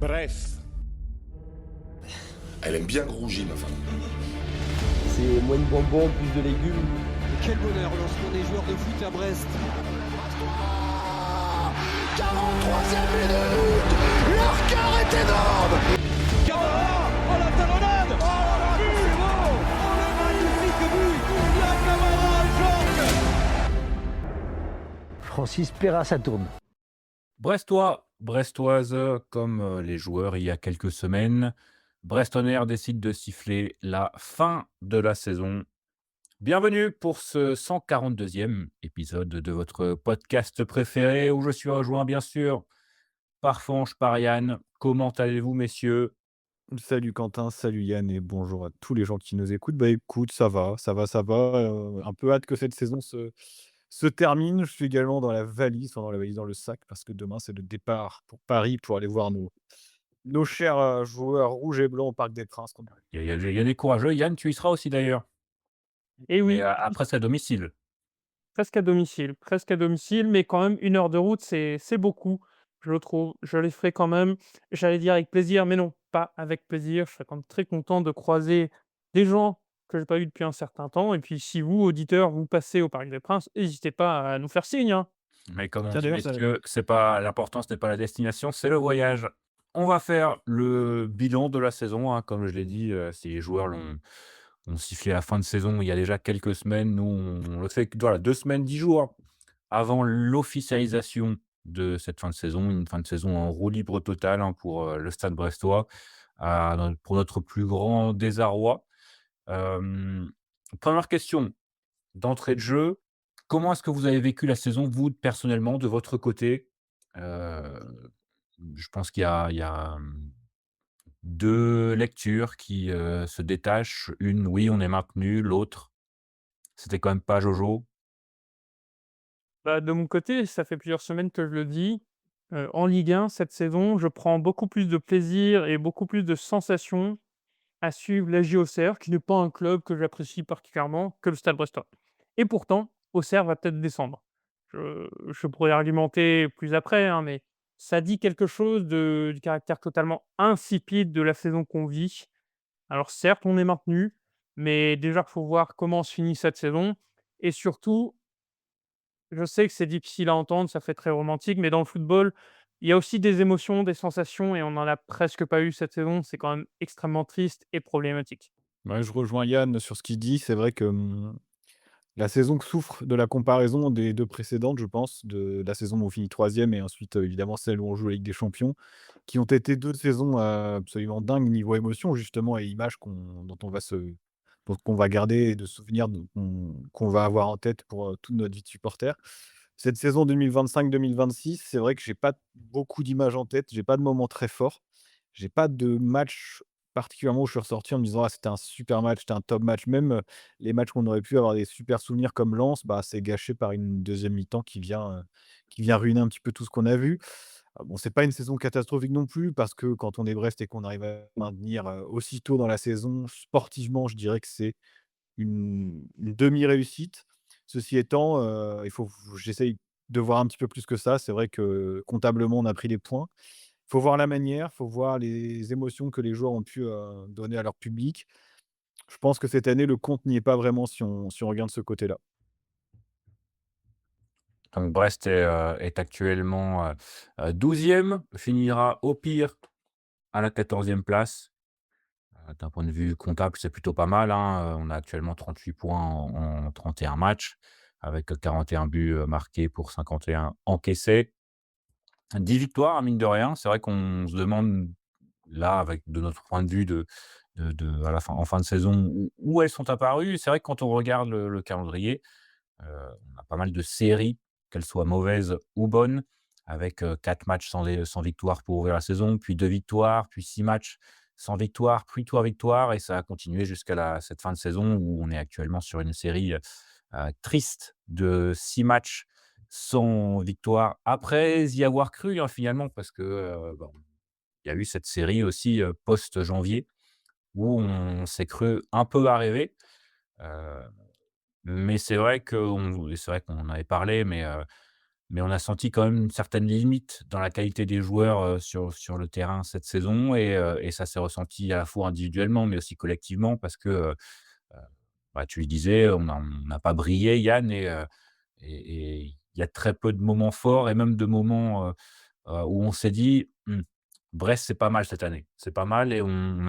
Bref. Elle aime bien grouger, ma femme. C'est moins de bonbons, plus de légumes. Quel bonheur lorsqu'on est joueur de foot à Brest. 43e minute, leur cœur est énorme. Camara, oh la talonnade, oh la but, oh le magnifique but, la Camara, Georges. Francis Perra, ça tourne. Brestois, brestoise, comme les joueurs il y a quelques semaines, Brestonner décide de siffler la fin de la saison. Bienvenue pour ce 142e épisode de votre podcast préféré où je suis rejoint bien sûr par Fanche, par Yann. Comment allez-vous messieurs? Salut Quentin, salut Yann et bonjour à tous les gens qui nous écoutent. Bah écoute, ça va. Un peu hâte que cette saison se termine. Je suis également dans la valise, enfin dans la valise, dans le sac, parce que demain c'est le départ pour Paris pour aller voir nos chers joueurs rouges et blancs au Parc des Princes. Il y a des courageux. Yann, tu y seras aussi d'ailleurs, Et mais oui, après c'est à domicile. presque à domicile, mais quand même 1 heure de route, c'est beaucoup, je le trouve. Je les ferai quand même, j'allais dire avec plaisir, mais non, pas avec plaisir. Je serais quand même très content de croiser des gens que j'ai pas vus depuis un certain temps et puis si vous, auditeurs, vous passez au Parc des Princes, n'hésitez pas à nous faire signe, hein. Mais comme on Tiens, dit, d'ailleurs, messieurs, c'est pas l'important, ce n'est pas la destination, c'est le voyage. On va faire le bilan de la saison, hein, comme je l'ai dit, si les joueurs ont sifflé la fin de saison il y a déjà quelques semaines. Nous, on le fait voilà, 2 semaines, 10 jours avant l'officialisation de cette fin de saison. Une fin de saison en roue libre totale, hein, pour, le Stade brestois, pour notre plus grand désarroi. Hem, 1 question d'entrée de jeu, comment est-ce que vous avez vécu la saison, vous, personnellement, de votre côté? Heu, je pense qu'il y a 2 lectures qui, se détachent. Une, oui, on est maintenu, l'autre, c'était quand même pas jojo. Bah, de mon côté, ça fait plusieurs semaines que je le dis, en Ligue 1 cette saison, je prends beaucoup plus de plaisir et beaucoup plus de sensations à suivre la JOCR, qui n'est pas un club que j'apprécie particulièrement, que le Stade brestois. Et pourtant, Auxerre va peut-être descendre. Je pourrais argumenter plus après, hein, mais ça dit quelque chose du caractère totalement insipide de la saison qu'on vit. Alors certes, on est maintenu, mais déjà, il faut voir comment se finit cette saison et surtout, je sais que c'est difficile à entendre, ça fait très romantique, mais dans le football, il y a aussi des émotions, des sensations et on n'en a presque pas eu cette saison. C'est quand même extrêmement triste et problématique. ouais, je rejoins Yann sur ce qu'il dit. C'est vrai que la saison souffre de la comparaison des deux précédentes, je pense, de la saison où on finit troisième et ensuite évidemment celle où on joue la Ligue des Champions, qui ont été deux saisons absolument dingues niveau émotion justement et images qu'on va garder et de souvenirs qu'on va avoir en tête pour toute notre vie de supporter. Cette saison 2025-2026, c'est vrai que j'ai pas beaucoup d'images en tête, j'ai pas de moments très forts, j'ai pas de match particulièrement où je suis ressorti en me disant: «Ah, c'était un super match, c'était un top match». Même les matchs qu'on aurait pu avoir des super souvenirs comme Lens, bah, c'est gâché par une deuxième mi-temps qui vient ruiner un petit peu tout ce qu'on a vu. Bon, c'est pas une saison catastrophique non plus parce que quand on est Brest et qu'on arrive à maintenir, aussitôt dans la saison, sportivement, je dirais que c'est une demi-réussite. Ceci étant, il faut j'essaye de voir un petit peu plus que ça. C'est vrai que comptablement, on a pris les points. Il faut voir la manière, il faut voir les émotions que les joueurs ont pu, donner à leur public. Je pense que cette année, le compte n'y est pas vraiment si on regarde ce côté-là. Donc Brest est actuellement, 12e, finira au pire à la 14e place. D'un point de vue comptable, c'est plutôt pas mal, hein, on a actuellement 38 points en 31 matchs avec 41 buts, marqués pour 51 encaissés. 10 victoires, hein, mine de rien. C'est vrai qu'on se demande là, avec de notre point de vue à la fin en fin de saison, où elles sont apparues. C'est vrai que quand on regarde le calendrier, on a pas mal de séries, qu'elles soient mauvaises ou bonnes, avec, 4 matchs sans victoire pour ouvrir la saison, puis 2 victoires, puis 6 matchs sans victoire, puis 3 victoires et ça a continué jusqu'à cette fin de saison où on est actuellement sur une série, triste de 6 matchs sans victoire. Après y avoir cru, hein, finalement, parce que, bon, il y a eu cette série aussi, post-janvier où on s'est cru un peu arrivé. Heu, mais c'est vrai qu'on en avait parlé, mais mais on a senti quand même une certaine limite dans la qualité des joueurs, sur le terrain cette saison et ça s'est ressenti à la fois individuellement, mais aussi collectivement parce que, bah, tu le disais, on n'a pas brillé Yann et il y a très peu de moments forts et même de moments, où on s'est dit: Brest, c'est pas mal cette année. C'est pas mal et on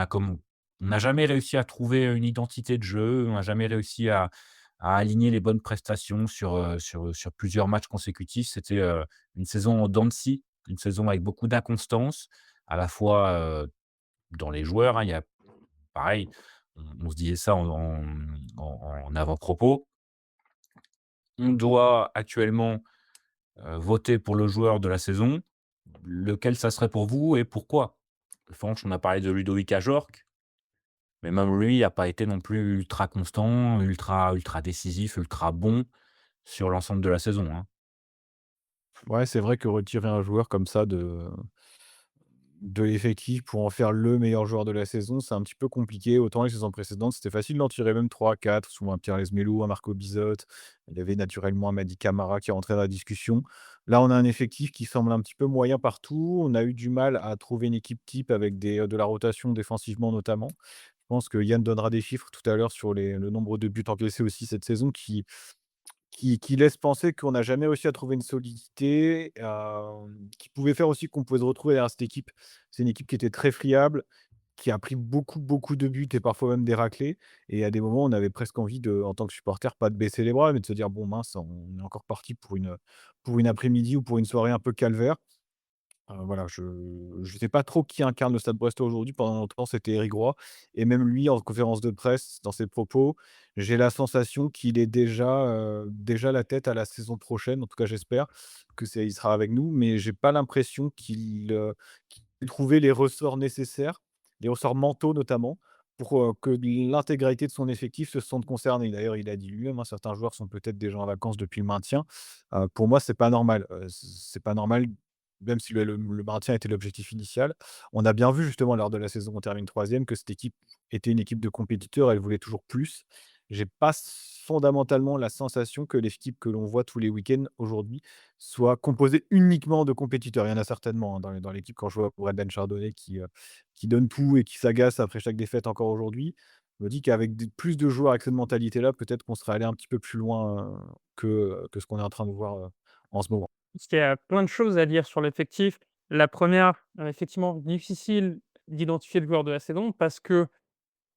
n'a jamais réussi à trouver une identité de jeu, on n'a jamais réussi à aligner les bonnes prestations sur plusieurs matchs consécutifs. C'était, une saison en dents de scie, une saison avec beaucoup d'inconstance, à la fois, dans les joueurs, hein. Il y a pareil, on se disait ça en avant-propos. On doit actuellement, voter pour le joueur de la saison. Lequel ça serait pour vous et pourquoi? Franche, on a parlé de Ludovic Ajorc, mais même lui n'a pas été non plus ultra constant, ultra décisif, ultra bon sur l'ensemble de la saison, hein. Ouais, c'est vrai que retirer un joueur comme ça de l'effectif pour en faire le meilleur joueur de la saison, c'est un petit peu compliqué. Autant les saisons précédentes, c'était facile d'en tirer même 3, 4, souvent un Pierre Lesmelou, un Marco Bizotte. Il y avait naturellement un Mady Camara qui rentrait dans la discussion. Là, on a un effectif qui semble un petit peu moyen partout. On a eu du mal à trouver une équipe type avec de la rotation défensivement notamment. Je pense que Yann donnera des chiffres tout à l'heure sur le nombre de buts encaissés aussi cette saison qui laisse penser qu'on n'a jamais réussi à trouver une solidité, qui pouvait faire aussi qu'on pouvait se retrouver derrière cette équipe. C'est une équipe qui était très friable, qui a pris beaucoup, beaucoup de buts et parfois même des raclées et à des moments, on avait presque envie de en tant que supporter, pas de baisser les bras, mais de se dire: «Bon mince, on est encore parti pour une après-midi ou pour une soirée un peu calvaire». Voilà, je sais pas trop qui incarne le Stade Brestois aujourd'hui. Pendant longtemps, c'était Éric Roy et même lui, en conférence de presse, dans ses propos, j'ai la sensation qu'il est déjà la tête à la saison prochaine. En tout cas, j'espère il sera avec nous, mais j'ai pas l'impression qu'il ait trouvé les ressorts nécessaires, les ressorts mentaux notamment, pour, que l'intégralité de son effectif se sente concernée. D'ailleurs, il a dit lui-même, hein, certains joueurs sont peut-être déjà en vacances depuis le maintien. Pour moi, c'est pas normal. C'est pas normal même si le maintien était l'objectif initial. On a bien vu justement lors de la saison où on termine troisième que cette équipe était une équipe de compétiteurs, elle voulait toujours plus. J'ai pas fondamentalement la sensation que l'équipe que l'on voit tous les week-ends aujourd'hui soit composée uniquement de compétiteurs. Il y en a certainement, hein, dans l'équipe quand je vois Brendan Chardonnay qui donne tout et qui s'agace après chaque défaite encore aujourd'hui. Je me dis qu'avec plus de joueurs avec cette mentalité-là, peut-être qu'on serait allé un petit peu plus loin que ce qu'on est en train de voir en ce moment. Parce qu'il y a plein de choses à dire sur l'effectif. La première, effectivement, difficile d'identifier le joueur de la saison parce que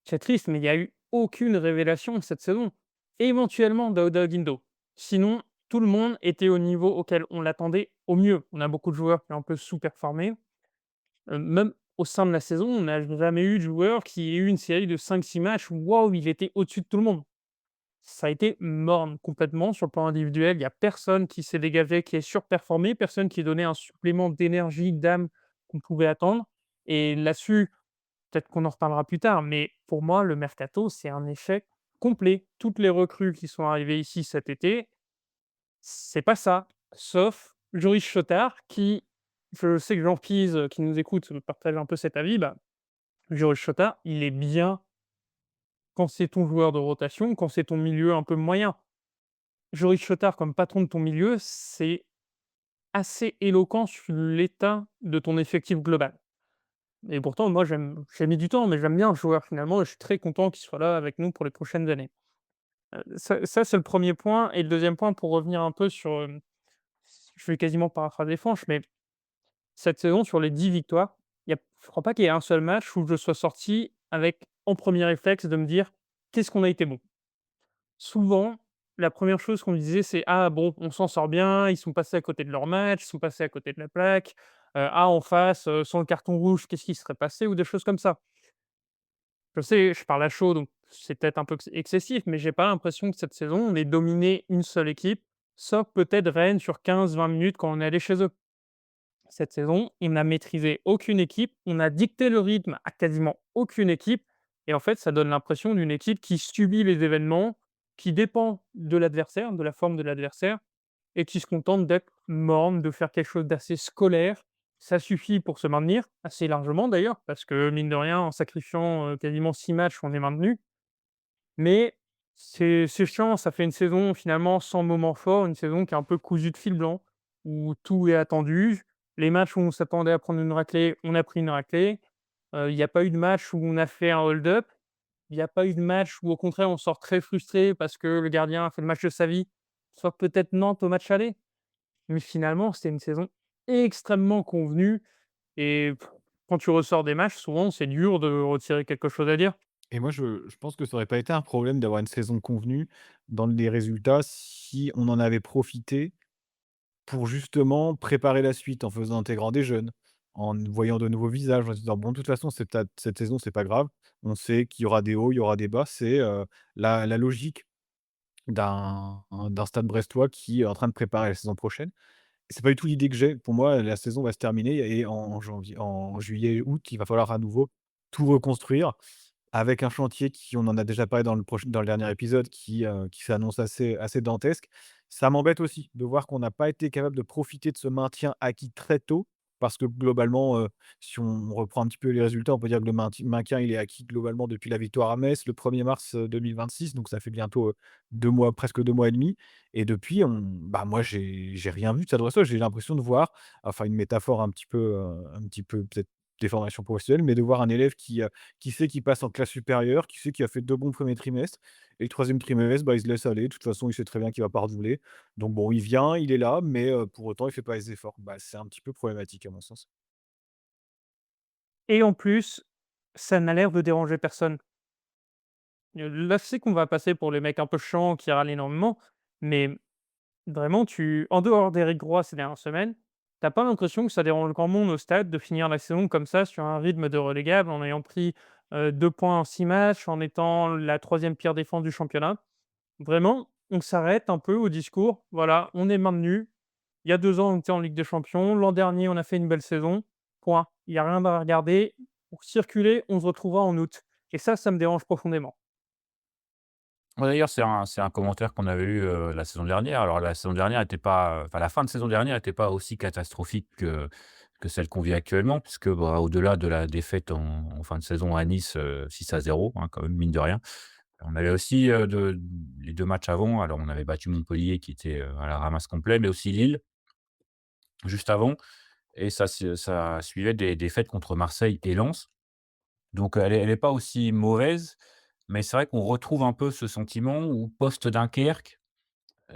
c'est triste, mais il y a eu aucune révélation cette saison. Éventuellement Daouda Guindo. Sinon, tout le monde était au niveau auquel on l'attendait au mieux. On a beaucoup de joueurs qui ont un peu sous-performé. Même au sein de la saison, on n'a jamais eu de joueur qui ait eu une série de 5, 6 matchs où waouh, il était au-dessus de tout le monde. Ça a été morne complètement sur le plan individuel. Il y a personne qui s'est dégagé, qui est surperformé, personne qui donnait un supplément d'énergie, d'âme qu'on pouvait attendre et là-dessus, peut-être qu'on en reparlera plus tard, mais pour moi, le mercato, c'est un échec complet. Toutes les recrues qui sont arrivées ici cet été, c'est pas ça, sauf Joris Chotard qui je sais que Jean Pise, qui nous écoute, partage un peu cet avis. Bah, Joris Chotard, il est bien quand c'est ton joueur de rotation, quand c'est ton milieu un peu moyen. Joris Chotard comme patron de ton milieu, c'est assez éloquent sur l'état de ton effectif global. Et pourtant, moi, j'ai mis du temps, mais j'aime bien le joueur finalement et je suis très content qu'il soit là avec nous pour les prochaines années. Ça, c'est le premier point et le deuxième point pour revenir un peu sur, je vais quasiment paraphraser Fanch, mais cette saison sur les 10 victoires, je crois pas qu'il y ait un seul match où je sois sorti avec en premier réflexe de me dire: «Qu'est-ce qu'on a été bon?» Souvent, la première chose qu'on disait, c'est: «Ah bon, on s'en sort bien, ils sont passés à côté de leur match, ils sont passés à côté de la plaque. Ah en face, sans le carton rouge, qu'est-ce qui serait passé?» ou des choses comme ça. Je sais, je parle à chaud, donc c'est peut-être un peu excessif, mais j'ai pas l'impression que cette saison, on ait dominé une seule équipe, sauf peut-être Rennes sur 15, 20 minutes quand on est allé chez eux. Cette saison, on n'a maîtrisé aucune équipe, on a dicté le rythme à quasiment aucune équipe et en fait, ça donne l'impression d'une équipe qui subit les événements, qui dépend de l'adversaire, de la forme de l'adversaire et qui se contente d'être morne, de faire quelque chose d'assez scolaire. Ça suffit pour se maintenir, assez largement d'ailleurs, parce que mine de rien, en sacrifiant, quasiment 6 matchs, on est maintenu. Mais c'est chiant, ça fait une saison finalement sans moment fort, une saison qui est un peu cousue de fil blanc. où tout est attendu. Les matchs où on s'attendait à prendre une raclée, on a pris une raclée. Il y a pas eu de match où on a fait un hold-up. Il y a pas eu de match où au contraire on sort très frustré parce que le gardien a fait le match de sa vie, sauf peut-être Nantes au match aller. Mais finalement, c'était une saison extrêmement convenue et quand tu ressors des matchs, souvent, c'est dur de retirer quelque chose à dire. Et moi, je pense que ça aurait pas été un problème d'avoir une saison convenue dans les résultats si on en avait profité pour justement préparer la suite en faisant intégrant des jeunes, en voyant de nouveaux visages, en se disant: «Bon, de toute façon, cette saison, c'est pas grave. On sait qu'il y aura des hauts, il y aura des bas». C'est, la logique d'un Stade brestois qui est en train de préparer la saison prochaine. C'est pas du tout l'idée que j'ai. Pour moi, la saison va se terminer et en juillet, août, il va falloir à nouveau tout reconstruire avec un chantier qui on en a déjà parlé dans le dernier épisode qui s'annonce assez dantesque. Ça m'embête aussi de voir qu'on n'a pas été capable de profiter de ce maintien acquis très tôt parce que globalement, si on reprend un petit peu les résultats, on peut dire que le maintien, il est acquis globalement depuis la victoire à Metz le 1er mars, 2026, donc ça fait bientôt, 2 mois, presque 2 mois et demi. Et depuis bah, moi j'ai rien vu de Stade Brestois. J'ai l'impression de voir, enfin une métaphore un petit peu peut-être des formations professionnelles, mais de voir un élève qui sait qu'il passe en classe supérieure, qui sait qu'il a fait 2 bons premiers trimestres et le troisième trimestre, bah, il se laisse aller. De toute façon, il sait très bien qu'il va pas redoubler. Donc bon, il vient, il est là, mais pour autant, il fait pas les efforts. Bah, c'est un petit peu problématique à mon sens. Et en plus, ça n'a l'air de déranger personne. Là, je sais qu'on va passer pour les mecs un peu chiants qui râlent énormément, mais vraiment, en dehors d'Éric Roy ces dernières semaines, t'as pas l'impression que ça dérange grand monde au stade de finir la saison comme ça sur un rythme de relégable en ayant pris, 2 points en 6 matchs, en étant la troisième pire défense du championnat. Vraiment, on s'arrête un peu au discours. Voilà, on est maintenu. Il y a 2 ans, on était en Ligue des champions. L'an dernier, on a fait une belle saison. Point. Il y a rien à regarder. Pour circuler, on se retrouvera en août et ça me dérange profondément. Ouais, d'ailleurs, c'est un commentaire qu'on avait eu, la saison dernière. Alors la saison dernière était pas, enfin la fin de saison dernière était pas aussi catastrophique que celle qu'on vit actuellement puisque, bah, au-delà de la défaite en fin de saison à Nice, 6-0, hein, quand même, mine de rien. On avait aussi, les 2 matchs avant, alors on avait battu Montpellier qui était, à la ramasse complet, mais aussi Lille, juste avant, et ça suivait des défaites contre Marseille et Lens. Donc elle est pas aussi mauvaise, mais c'est vrai qu'on retrouve un peu ce sentiment où post-Dunkerque,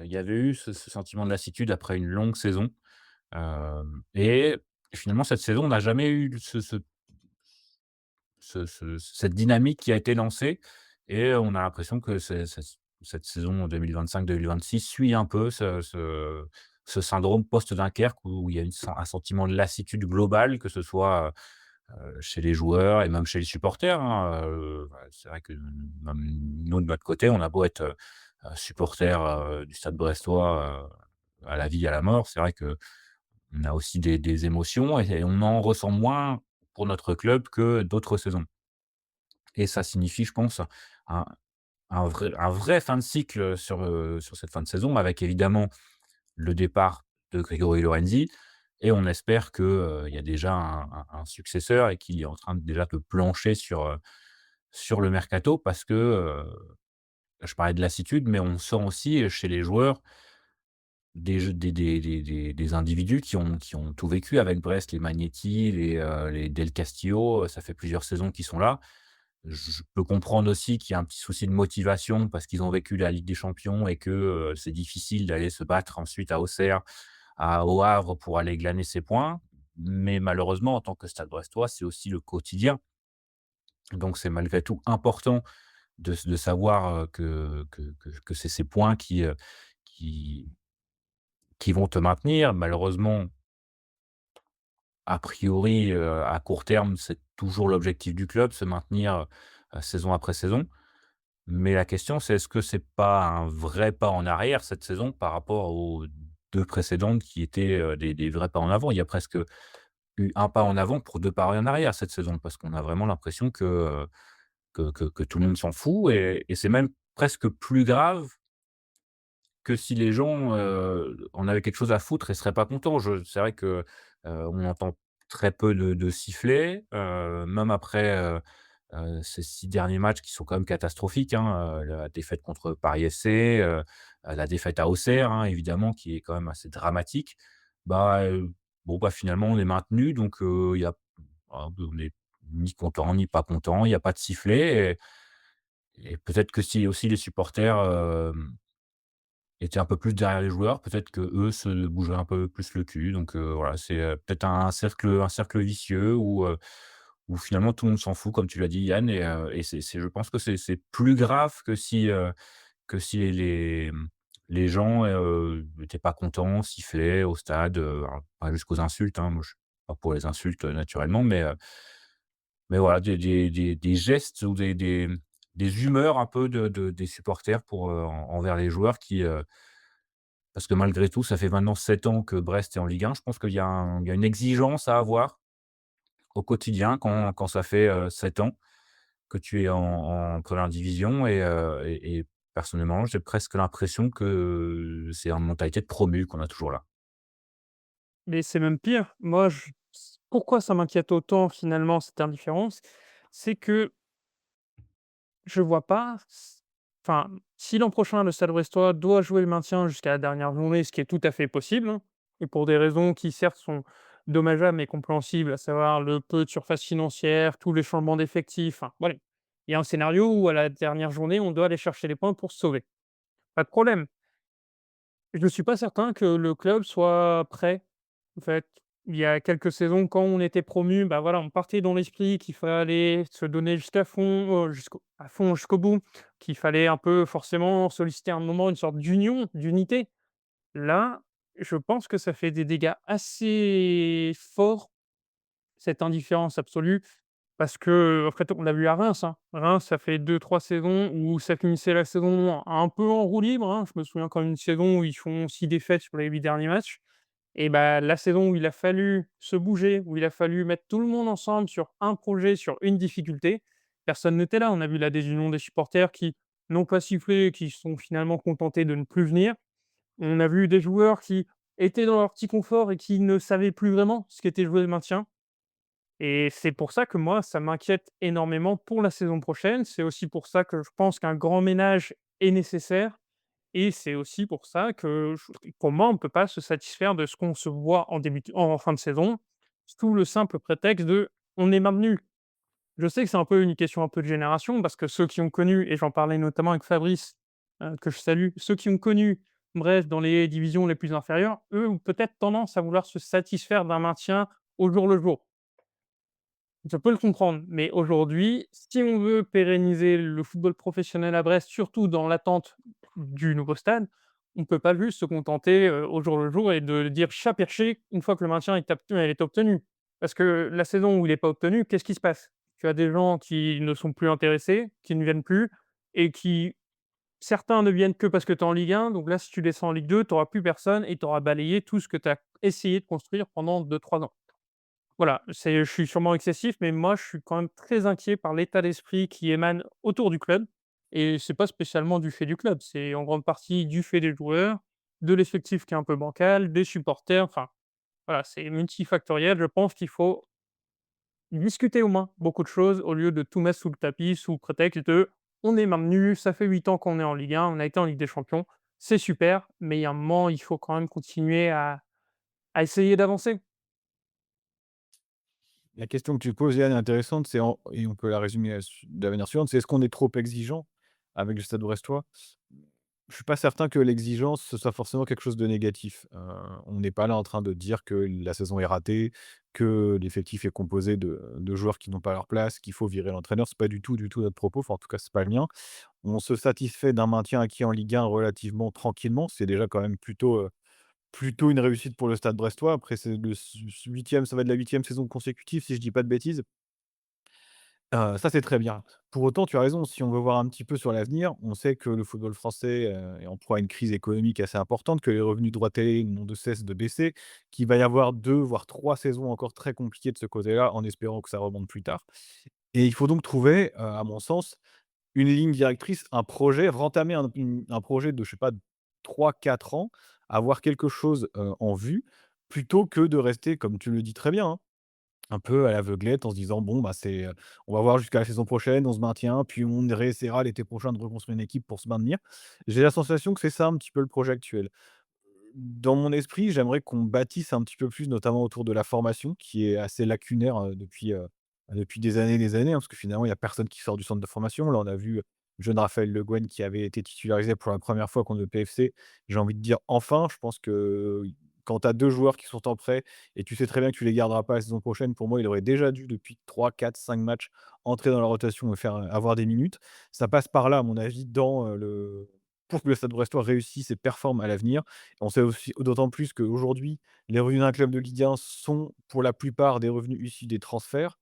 il y avait eu ce sentiment de lassitude après une longue saison, et finalement cette saison, on n'a jamais eu cette dynamique qui a été lancée, et on a l'impression que cette saison 2025-2026 suit un peu ce syndrome post-Dunkerque où il y a un sentiment de lassitude globale, que ce soit, chez les joueurs et même chez les supporters, hein, bah, c'est vrai que même nous de notre côté, on a beau être, supporters, du Stade brestois, à la vie, à la mort, c'est vrai qu'on a aussi des émotions et on en ressent moins pour notre club que d'autres saisons, et ça signifie, je pense, un un vrai fin de cycle sur cette fin de saison, avec évidemment le départ de Grégory Lorenzi, et on espère que, il y a déjà un successeur et qu'il est en train déjà de plancher sur le mercato parce que, je parlais de lassitude, mais on sent aussi chez les joueurs des individus qui ont tout vécu avec Brest, les Magnetti, les Del Castillo, ça fait plusieurs saisons qu'ils sont là. Je peux comprendre aussi qu'il y a un petit souci de motivation parce qu'ils ont vécu la Ligue des champions et que, c'est difficile d'aller se battre ensuite à Auxerre, au Havre pour aller glaner ses points. Mais malheureusement, en tant que Stade brestois, c'est aussi le quotidien. Donc c'est malgré tout important de savoir, que c'est ces points qui qui vont te maintenir. Malheureusement, a priori, à court terme, c'est toujours l'objectif du club, se maintenir, saison après saison. Mais la question, c'est est-ce que c'est pas un vrai pas en arrière cette saison par rapport aux 2 précédentes qui étaient, des vrais pas en avant? Il y a presque eu un pas en avant pour 2 pas en arrière cette saison, parce qu'on a vraiment l'impression que tout le monde s'en fout, et c'est même presque plus grave que si les gens, en avaient quelque chose à foutre et seraient pas contents. C'est vrai que, on entend très peu de sifflets, même après, ces 6 derniers matchs qui sont quand même catastrophiques, hein, la défaite contre Paris FC, la défaite à Auxerre, hein, évidemment, qui est quand même assez dramatique. Bah, bon, bah, finalement, on est maintenu donc il y a on est ni content ni pas content, il y a pas de sifflet et peut-être que si aussi les supporters, étaient un peu plus derrière les joueurs, peut-être qu'eux se bougeraient un peu plus le cul donc voilà, c'est, peut-être un cercle vicieux où finalement tout le monde s'en fout comme tu l'as dit Yann et c'est je pense que c'est plus grave que si les gens, étaient pas contents, sifflaient au stade, alors pas jusqu'aux insultes, hein. Moi, je suis pas pour les insultes, naturellement, mais voilà, des gestes ou des humeurs un peu des supporters envers les joueurs parce que malgré tout, ça fait maintenant 7 ans que Brest est en Ligue 1. Je pense qu'il y a une exigence à avoir au quotidien quand ça fait, 7 ans que tu es en 1re division et personnellement, j'ai presque l'impression que c'est une mentalité de promu qu'on a toujours là. Mais c'est même pire. Moi, pourquoi ça m'inquiète autant finalement cette indifférence? C'est que je vois pas enfin, si l'an prochain le Stade brestois doit jouer le maintien jusqu'à la dernière journée, ce qui est tout à fait possible, hein, et pour des raisons qui certes sont dommageables mais compréhensibles, à savoir le peu de surface financière, tous les changements d'effectifs, enfin voilà. Il y a un scénario où à la dernière journée, on doit aller chercher les points pour se sauver. Pas de problème. Je ne suis pas certain que le club soit prêt. En fait, il y a quelques saisons, quand on était promu, bah, voilà, on partait dans l'esprit qu'il fallait se donner jusqu'à fond, à fond jusqu'au bout, qu'il fallait un peu forcément solliciter un moment une sorte d'union, d'unité. Là, je pense que ça fait des dégâts assez forts, cette indifférence absolue, parce que en fait, on l'a vu à Reims, hein. Reims, ça fait 2 3 saisons où ça finissait la saison un peu en roue libre, hein. Je me souviens quand même d'une saison où ils font 6 défaites sur les 8 derniers matchs. Et bah, la saison où il a fallu se bouger, où il a fallu mettre tout le monde ensemble sur un projet, sur une difficulté, personne n'était là. On a vu la désunion des supporters qui n'ont pas sifflé, qui sont finalement contentés de ne plus venir. On a vu des joueurs qui étaient dans leur petit confort et qui ne savaient plus vraiment ce qu'était jouer le maintien. Et c'est pour ça que moi, ça m'inquiète énormément pour la saison prochaine. C'est aussi pour ça que je pense qu'un grand ménage est nécessaire et c'est aussi pour ça que pour moi, on ne peut pas se satisfaire de ce qu'on se voit en fin de saison, sous le simple prétexte de: «On est maintenu». Je sais que c'est un peu une question un peu de génération parce que ceux qui ont connu et j'en parlais notamment avec Fabrice, que je salue, ceux qui ont connu Brest dans les divisions les plus inférieures, eux, ont peut-être tendance à vouloir se satisfaire d'un maintien au jour le jour. Je peux le comprendre, mais aujourd'hui, si on veut pérenniser le football professionnel à Brest, surtout dans l'attente du nouveau stade, on ne peut pas juste se contenter, au jour le jour et de dire chat perché une fois que le maintien est obtenu. Parce que la saison où il n'est pas obtenu, qu'est-ce qui se passe? Tu as des gens qui ne sont plus intéressés, qui ne viennent plus et qui certains ne viennent que parce que tu es en Ligue 1, donc là, si tu descends en Ligue 2, tu auras plus personne et tu auras balayé tout ce que tu as essayé de construire pendant 2 3 ans. Voilà, je suis sûrement excessif, mais moi, je suis quand même très inquiet par l'état d'esprit qui émane autour du club et c'est pas spécialement du fait du club, c'est en grande partie du fait des joueurs, de l'effectif qui est un peu bancal, des supporters, enfin, voilà, c'est multifactoriel. Je pense qu'il faut discuter au moins beaucoup de choses au lieu de tout mettre sous le tapis sous prétexte de: «On est maintenu, ça fait 8 ans qu'on est en Ligue 1, on a été en Ligue des champions, c'est super, mais il y a un moment, il faut quand même continuer à essayer d'avancer». La question que tu poses, Yann, est intéressante, et on peut la résumer de la manière suivante, c'est: est-ce qu'on est trop exigeant avec le Stade brestois? Je suis pas certain que l'exigence, ce soit forcément quelque chose de négatif. On n'est pas là en train de dire que la saison est ratée, que l'effectif est composé de joueurs qui n'ont pas leur place, qu'il faut virer l'entraîneur. C'est pas du tout, du tout notre propos. Enfin, en tout cas, c'est pas le mien. On se satisfait d'un maintien acquis en Ligue 1 relativement tranquillement. C'est déjà quand même plutôt une réussite pour le Stade brestois. Après, c'est le 8e, ça va être la 8e saison consécutive, si je dis pas de bêtises. Ça, c'est très bien. Pour autant, tu as raison, si on veut voir un petit peu sur l'avenir, on sait que le football français, est en proie à une crise économique assez importante, que les revenus de droits télé n'ont de cesse de baisser, qu'il va y avoir 2 voire 3 saisons encore très compliquées de ce côté-là, en espérant que ça remonte plus tard. Et il faut donc trouver, à mon sens, une ligne directrice, un projet, rentamer un projet de, je sais pas, 3 4 ans, avoir quelque chose, en vue, plutôt que de rester, comme tu le dis très bien, hein, un peu à l'aveuglette en se disant: «Bon, bah, on va voir jusqu'à la saison prochaine, on se maintient, puis on réessaiera l'été prochain de reconstruire une équipe pour se maintenir». J'ai la sensation que c'est ça un petit peu le projet actuel. dans mon esprit, j'aimerais qu'on bâtisse un petit peu plus, notamment autour de la formation, qui est assez lacunaire, depuis des années, hein, parce que finalement, il y a personne qui sort du centre de formation. Là, on a vu, le jeune Raphaël Le Guen qui avait été titularisé pour la première fois contre le PFC. J'ai envie de dire enfin, je pense que quand tu as 2 joueurs qui sont en prêt et tu sais très bien que tu les garderas pas la saison prochaine, pour moi, il aurait déjà dû depuis 3, 4, 5 matchs entrer dans la rotation et faire, avoir des minutes. Ça passe par là, à mon avis, le pour que le Stade Brestois réussisse et performe à l'avenir. On sait aussi d'autant plus qu'aujourd'hui, les revenus d'un club de Ligue 1 sont pour la plupart des revenus issus des transferts.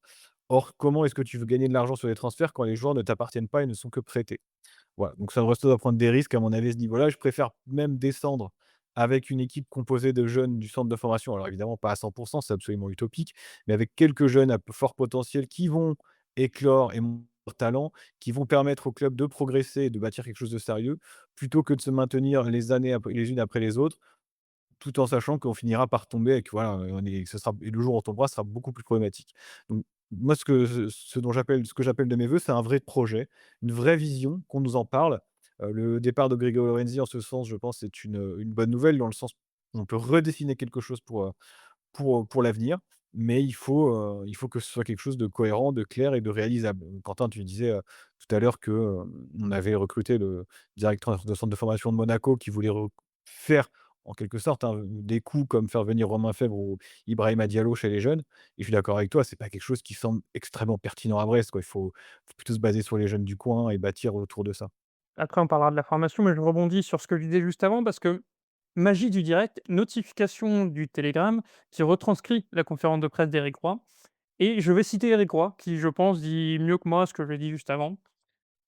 Or, comment est-ce que tu veux gagner de l'argent sur les transferts quand les joueurs ne t'appartiennent pas et ne sont que prêtés? Voilà, donc Stade Brestois doit prendre des risques à mon avis à ce niveau-là. Je préfère même descendre avec une équipe composée de jeunes du centre de formation. Alors évidemment pas à 100, c'est absolument utopique, mais avec quelques jeunes à fort potentiel qui vont éclore et montrer leur talent, qui vont permettre au club de progresser et de bâtir quelque chose de sérieux, plutôt que de se maintenir les années les unes après les autres, tout en sachant qu'on finira par tomber et que voilà, et le jour où on tombera sera beaucoup plus problématique. Donc moi, ce que j'appelle de mes vœux, c'est un vrai projet, une vraie vision, qu'on nous en parle. Le départ de Grégory Lorenzi en ce sens, je pense, c'est une bonne nouvelle dans le sens où on peut redessiner quelque chose pour l'avenir, mais il faut que ce soit quelque chose de cohérent, de clair et de réalisable. Quentin, tu disais, tout à l'heure que, on avait recruté le directeur de centre de formation de Monaco qui voulait faire en quelque sorte, hein, des coups comme faire venir Romain Fèvre ou Ibrahima Diallo chez les jeunes, et je suis d'accord avec toi, c'est pas quelque chose qui semble extrêmement pertinent à Brest, quoi. Il faut plutôt se baser sur les jeunes du coin et bâtir autour de ça. Après, on parlera de la formation, mais je rebondis sur ce que je disais juste avant parce que magie du direct, notification du Telegram qui retranscrit la conférence de presse d'Éric Roy. Et je vais citer Éric Roy, qui, je pense, dit mieux que moi ce que j'ai dit juste avant.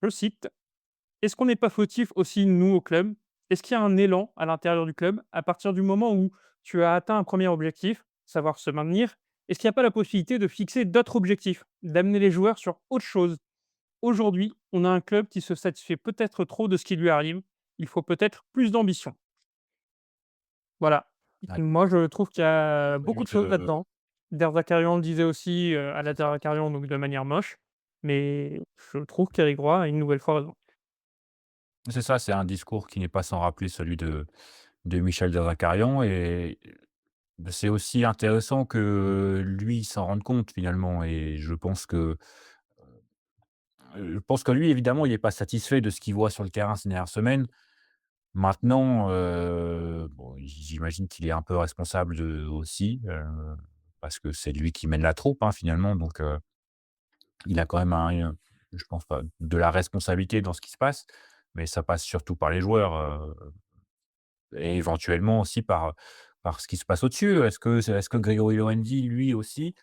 Je cite: «Est-ce qu'on n'est pas fautif aussi, nous, au club? Est-ce qu'il y a un élan à l'intérieur du club à partir du moment où tu as atteint un premier objectif, savoir se maintenir? Est-ce qu'il n'y a pas la possibilité de fixer d'autres objectifs, d'amener les joueurs sur autre chose? Aujourd'hui, on a un club qui se satisfait peut-être trop de ce qui lui arrive. Il faut peut-être plus d'ambition». Voilà. Ouais. Moi, je trouve qu'il y a beaucoup de Limite, choses là-dedans. Der Zakarian le disait aussi, à la Der Zakarian, donc de manière moche, mais je trouve qu'Éric Roy a une nouvelle fois raison. c'est ça, c'est un discours qui n'est pas sans rappeler celui de Michel Derzakarian et c'est aussi intéressant que lui s'en rende compte finalement et je pense que lui évidemment il est pas satisfait de ce qu'il voit sur le terrain ces dernières semaines. Maintenant, bon j'imagine qu'il est un peu responsable de aussi, parce que c'est lui qui mène la troupe, hein, finalement donc il a quand même je pense pas de la responsabilité dans ce qui se passe, mais ça passe surtout par les joueurs, et éventuellement aussi par ce qui se passe au-dessus. Est-ce que Grégory Lorenzi, lui aussi,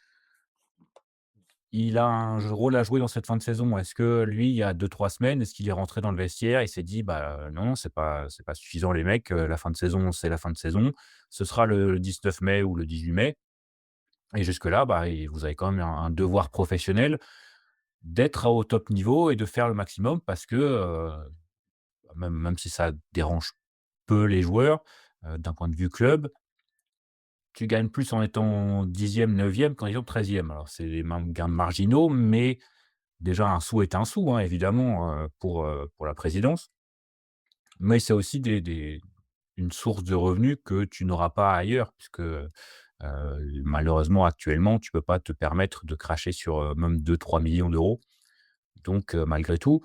il a un rôle à jouer dans cette fin de saison? Est-ce que lui, il y a 2, 3 semaines, est-ce qu'il est rentré dans le vestiaire, il s'est dit: «Bah, non, c'est pas suffisant les mecs, la fin de saison, c'est la fin de saison. Ce sera le 19 mai ou le 18 mai et jusque-là, bah, et vous avez quand même un devoir professionnel d'être au top niveau et de faire le maximum parce que, même si ça dérange peu les joueurs, d'un point de vue club, tu gagnes plus en étant 10e, 9e qu'en étant 13e. Alors c'est des gains marginaux, mais déjà un sou est un sou, hein, évidemment, pour la présidence. Mais c'est aussi une source de revenus que tu n'auras pas ailleurs puisque, malheureusement actuellement, tu peux pas te permettre de cracher sur, même 2, 3 millions d'euros. Donc, malgré tout,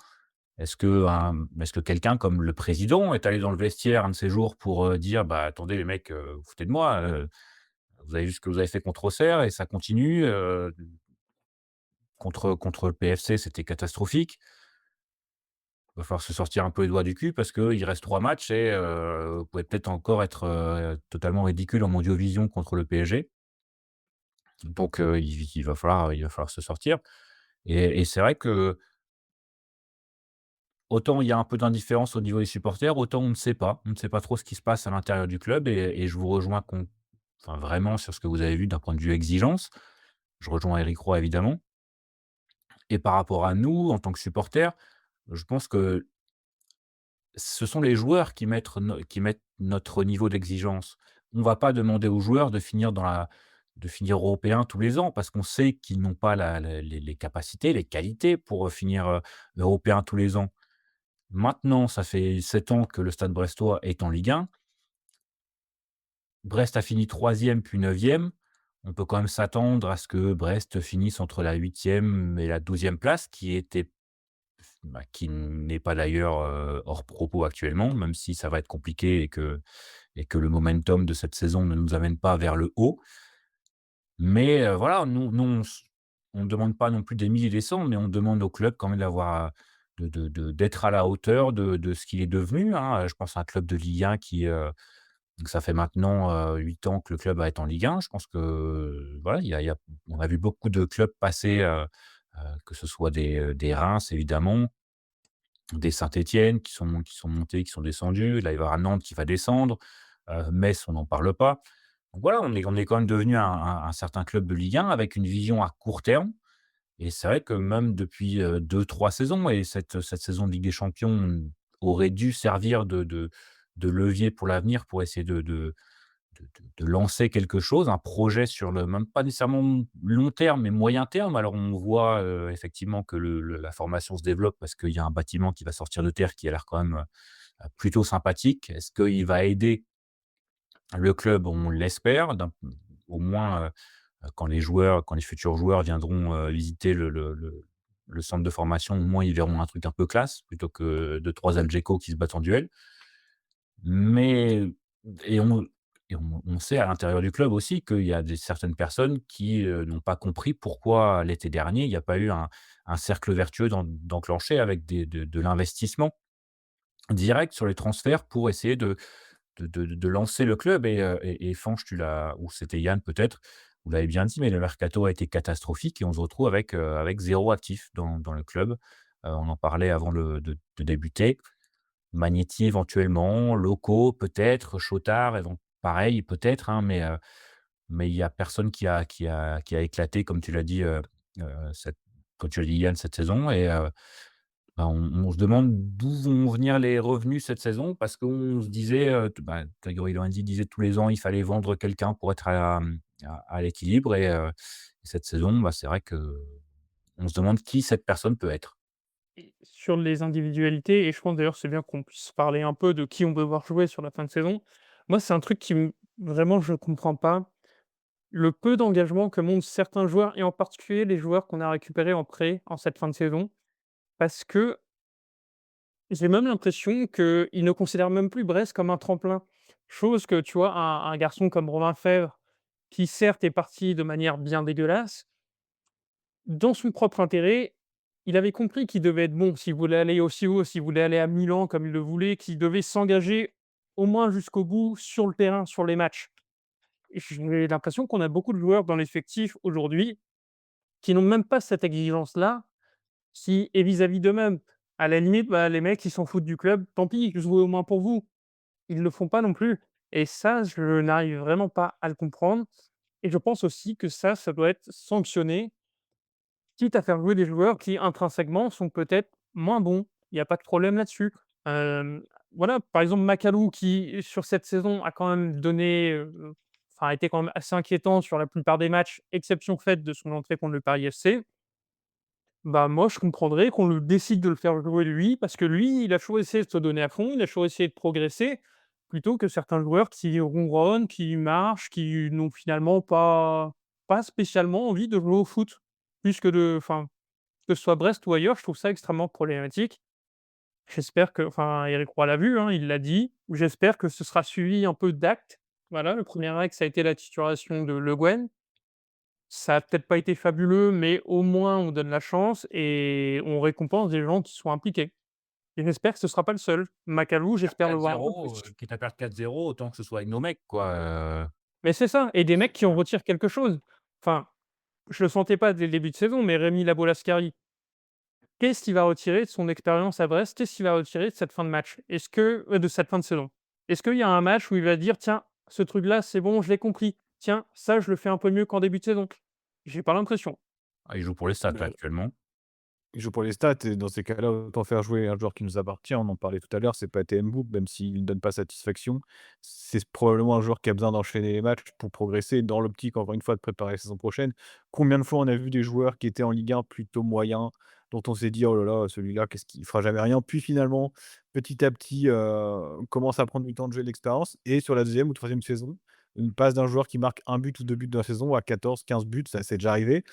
est-ce que quelqu'un comme le président est allé dans le vestiaire un de ces jours pour, dire: «Bah, attendez les mecs, vous vous foutez de moi, vous avez vu ce que vous avez fait contre Auxerre et ça continue, contre le PFC, c'était catastrophique. Va falloir se sortir un peu les doigts du cul parce qu'il reste 3 matchs et vous pouvez peut-être encore être, totalement ridicule en Mondiovision contre le PSG. Donc il va falloir se sortir» et c'est vrai que autant il y a un peu d'indifférence au niveau des supporters, autant on ne sait pas. On ne sait pas trop ce qui se passe à l'intérieur du club et je vous rejoins enfin vraiment sur ce que vous avez vu d'un point de vue exigence. Je rejoins Éric Roy évidemment et par rapport à nous, en tant que supporters, je pense que ce sont les joueurs qui mettent notre niveau d'exigence. On va pas demander aux joueurs de finir européen tous les ans parce qu'on sait qu'ils n'ont pas les capacités, les qualités pour, finir, européen tous les ans. Maintenant, ça fait 7 ans que le Stade Brestois est en Ligue 1. Brest a fini 3e puis 9e. On peut quand même s'attendre à ce que Brest finisse entre la 8e et la 12e place, qui n'est pas d'ailleurs, hors propos actuellement, même si ça va être compliqué et que le momentum de cette saison ne nous amène pas vers le haut. Mais, voilà, nous on ne demande pas non plus des 1000 et des 100, mais on demande au club quand même d'avoir, d'être à la hauteur de ce qu'il est devenu, hein. Je pense à un club de Ligue 1 donc ça fait maintenant, 8 ans que le club va être en Ligue 1. Je pense que, voilà, il y a on a vu beaucoup de clubs passer, que ce soit des Reims évidemment, des Saint-Étienne qui sont montés, qui sont descendus. Là, il va y avoir Nantes qui va descendre, Metz, on n'en parle pas. Donc voilà, on est quand même devenu un certain club de Ligue 1 avec une vision à court terme. Et c'est vrai que même depuis, 2-3 saisons, et cette saison de Ligue des Champions aurait dû servir de levier pour l'avenir, pour essayer de lancer quelque chose, un projet sur le même pas nécessairement long terme, mais moyen terme. Alors on voit, effectivement que la formation se développe parce qu'il y a un bâtiment qui va sortir de terre qui a l'air quand même, plutôt sympathique. Est-ce qu'il va aider le club? On l'espère, au moins, quand les futurs joueurs viendront, visiter le centre de formation, au moins ils verront un truc un peu classe, plutôt que 2-3 Algeco qui se battent en duel. Mais et on on sait à l'intérieur du club aussi qu'il y a certaines personnes qui, n'ont pas compris pourquoi l'été dernier, il n'y a pas eu un cercle vertueux d'enclencher avec de l'investissement direct sur les transferts pour essayer de lancer le club. Et Fanch, ou c'était Yann peut-être, vous l'avez bien dit, mais le mercato a été catastrophique et on se retrouve avec 0 actif dans le club. On en parlait avant de débuter. Magnéti éventuellement, Locaux peut-être, Chotard pareil peut-être, hein, mais il y a personne qui a éclaté comme tu l'as dit, cette comme tu l'as dit Yann, cette saison. Bah, on se demande d'où vont venir les revenus cette saison parce qu'on se disait, Grégory Lorenzi disait tous les ans, il fallait vendre quelqu'un pour être à l'équilibre. Cette saison, bah, c'est vrai qu'on se demande qui cette personne peut être. Et sur les individualités, et je pense d'ailleurs c'est bien qu'on puisse parler un peu de qui on veut voir jouer sur la fin de saison. Moi, c'est un truc vraiment je ne comprends pas. Le peu d'engagement que montrent certains joueurs et en particulier les joueurs qu'on a récupérés en prêt en cette fin de saison. Parce que j'ai même l'impression qu'ils ne considèrent même plus Brest comme un tremplin. Chose que, tu vois, un garçon comme Romain Fèvre, qui certes est parti de manière bien dégueulasse, dans son propre intérêt, il avait compris qu'il devait être bon s'il voulait aller aussi haut, s'il voulait aller à Milan comme il le voulait, qu'il devait s'engager au moins jusqu'au bout sur le terrain, sur les matchs. Et j'ai l'impression qu'on a beaucoup de joueurs dans l'effectif aujourd'hui qui n'ont même pas cette exigence-là, et vis-à-vis d'eux-mêmes. À la limite, bah, les mecs, ils s'en foutent du club, tant pis, jouez au moins pour vous. Ils le font pas non plus et ça, je n'arrive vraiment pas à le comprendre et je pense aussi que ça doit être sanctionné, quitte à faire jouer des joueurs qui intrinsèquement sont peut-être moins bons. Il y a pas de problème là-dessus. Hem, voilà, par exemple, Macalou qui, sur cette saison, a quand même donné, a été quand même assez inquiétant sur la plupart des matchs, exception faite de son entrée contre le Paris FC. Bah, moi, je comprendrais qu'on le décide de le faire jouer lui, parce que lui, il a toujours essayé de se donner à fond, il a toujours essayé de progresser, plutôt que certains joueurs qui ronronnent, qui marchent, qui n'ont finalement pas spécialement envie de jouer au foot. Plus que que ce soit Brest ou ailleurs, je trouve ça extrêmement problématique. J'espère que Eric Roy l'a vu, hein, il l'a dit. J'espère que ce sera suivi un peu d'actes. Voilà, le premier acte, ça a été la titularisation de Le Guen. Ça a peut-être pas été fabuleux, mais au moins on donne la chance et on récompense des gens qui sont impliqués et j'espère que ce sera pas le seul. Macalou, Perdre j'espère le voir un peu 4-0, plus. quitte à perdre 4-0, autant que ce soit avec nos mecs, quoi, Mais c'est ça et des mecs qui en retirent quelque chose. Enfin, je le sentais pas dès le début de saison, mais Rémi Labolascari, qu'est-ce qu'il va retirer de son expérience à Brest? Qu'est-ce qu'il va retirer de cette fin de match? De cette fin de saison? Est-ce qu'il y a un match où il va dire: «Tiens, ce truc-là, c'est bon, je l'ai compris. Tiens, ça, je le fais un peu mieux qu'en début de saison»? J'ai pas l'impression. il joue pour les stats là, actuellement. Il joue pour les stats et dans ces cas-là, autant faire jouer un joueur qui nous appartient. On en parlait tout à l'heure, c'est pas Mbou, même s'il ne donne pas satisfaction. C'est probablement un joueur qui a besoin d'enchaîner les matchs pour progresser dans l'optique, encore une fois, de préparer la saison prochaine. Combien de fois on a vu des joueurs qui étaient en Ligue 1 plutôt moyens, dont on s'est dit: «Oh là là, celui-là, qu'est-ce qu'il fera jamais rien». Puis finalement, petit à petit, commence à prendre du temps de jeu, de l'expérience et sur la deuxième ou troisième saison, Une passe d'un joueur qui marque un but ou 2 buts dans la saison à 14-15 buts, ça c'est déjà arrivé.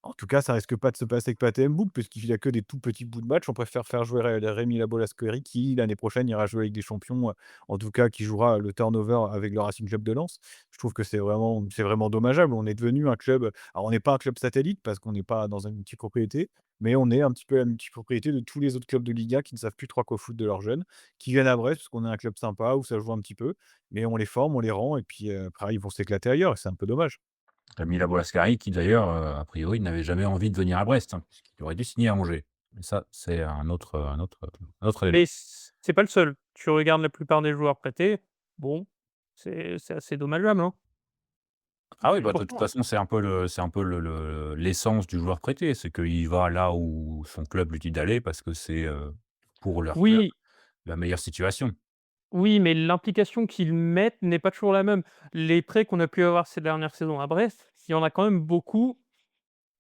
En tout cas, ça risque pas de se passer avec Pathé Mboup puisqu'il a que des tout petits bouts de match. On préfère faire jouer Rémi Labo-Laskeri qui, l'année prochaine, ira jouer avec des champions, en tout cas qui jouera le turnover avec le Racing Club de Lens. Je trouve que c'est vraiment dommageable. On est devenu un club, alors on n'est pas un club satellite parce qu'on n'est pas dans une multipropriété, mais on est un petit peu la multipropriété de tous les autres clubs de Ligue 1 qui ne savent plus trop quoi foutre de leurs jeunes, qui viennent à Brest parce qu'on est un club sympa où ça joue un petit peu, mais on les forme, on les rend et puis, après ils vont s'éclater ailleurs et c'est un peu dommage. Camila Bolascari qui d'ailleurs, a priori n'avait jamais envie de venir à Brest, hein, puisqu'il aurait dû signer à Angers. Mais ça, c'est un autre élément. Mais c'est pas le seul. Tu regardes la plupart des joueurs prêtés, bon, c'est assez dommageable, hein. Ah oui, Et bah, de toute pourtant façon, c'est un peu l'essence du joueur prêté, c'est qu'il va là où son club lui dit d'aller parce que c'est, pour leur club, oui, la meilleure situation. oui, mais l'implication qu'ils mettent n'est pas toujours la même. Les prêts qu'on a pu avoir ces dernières saisons à Brest, il y en a quand même beaucoup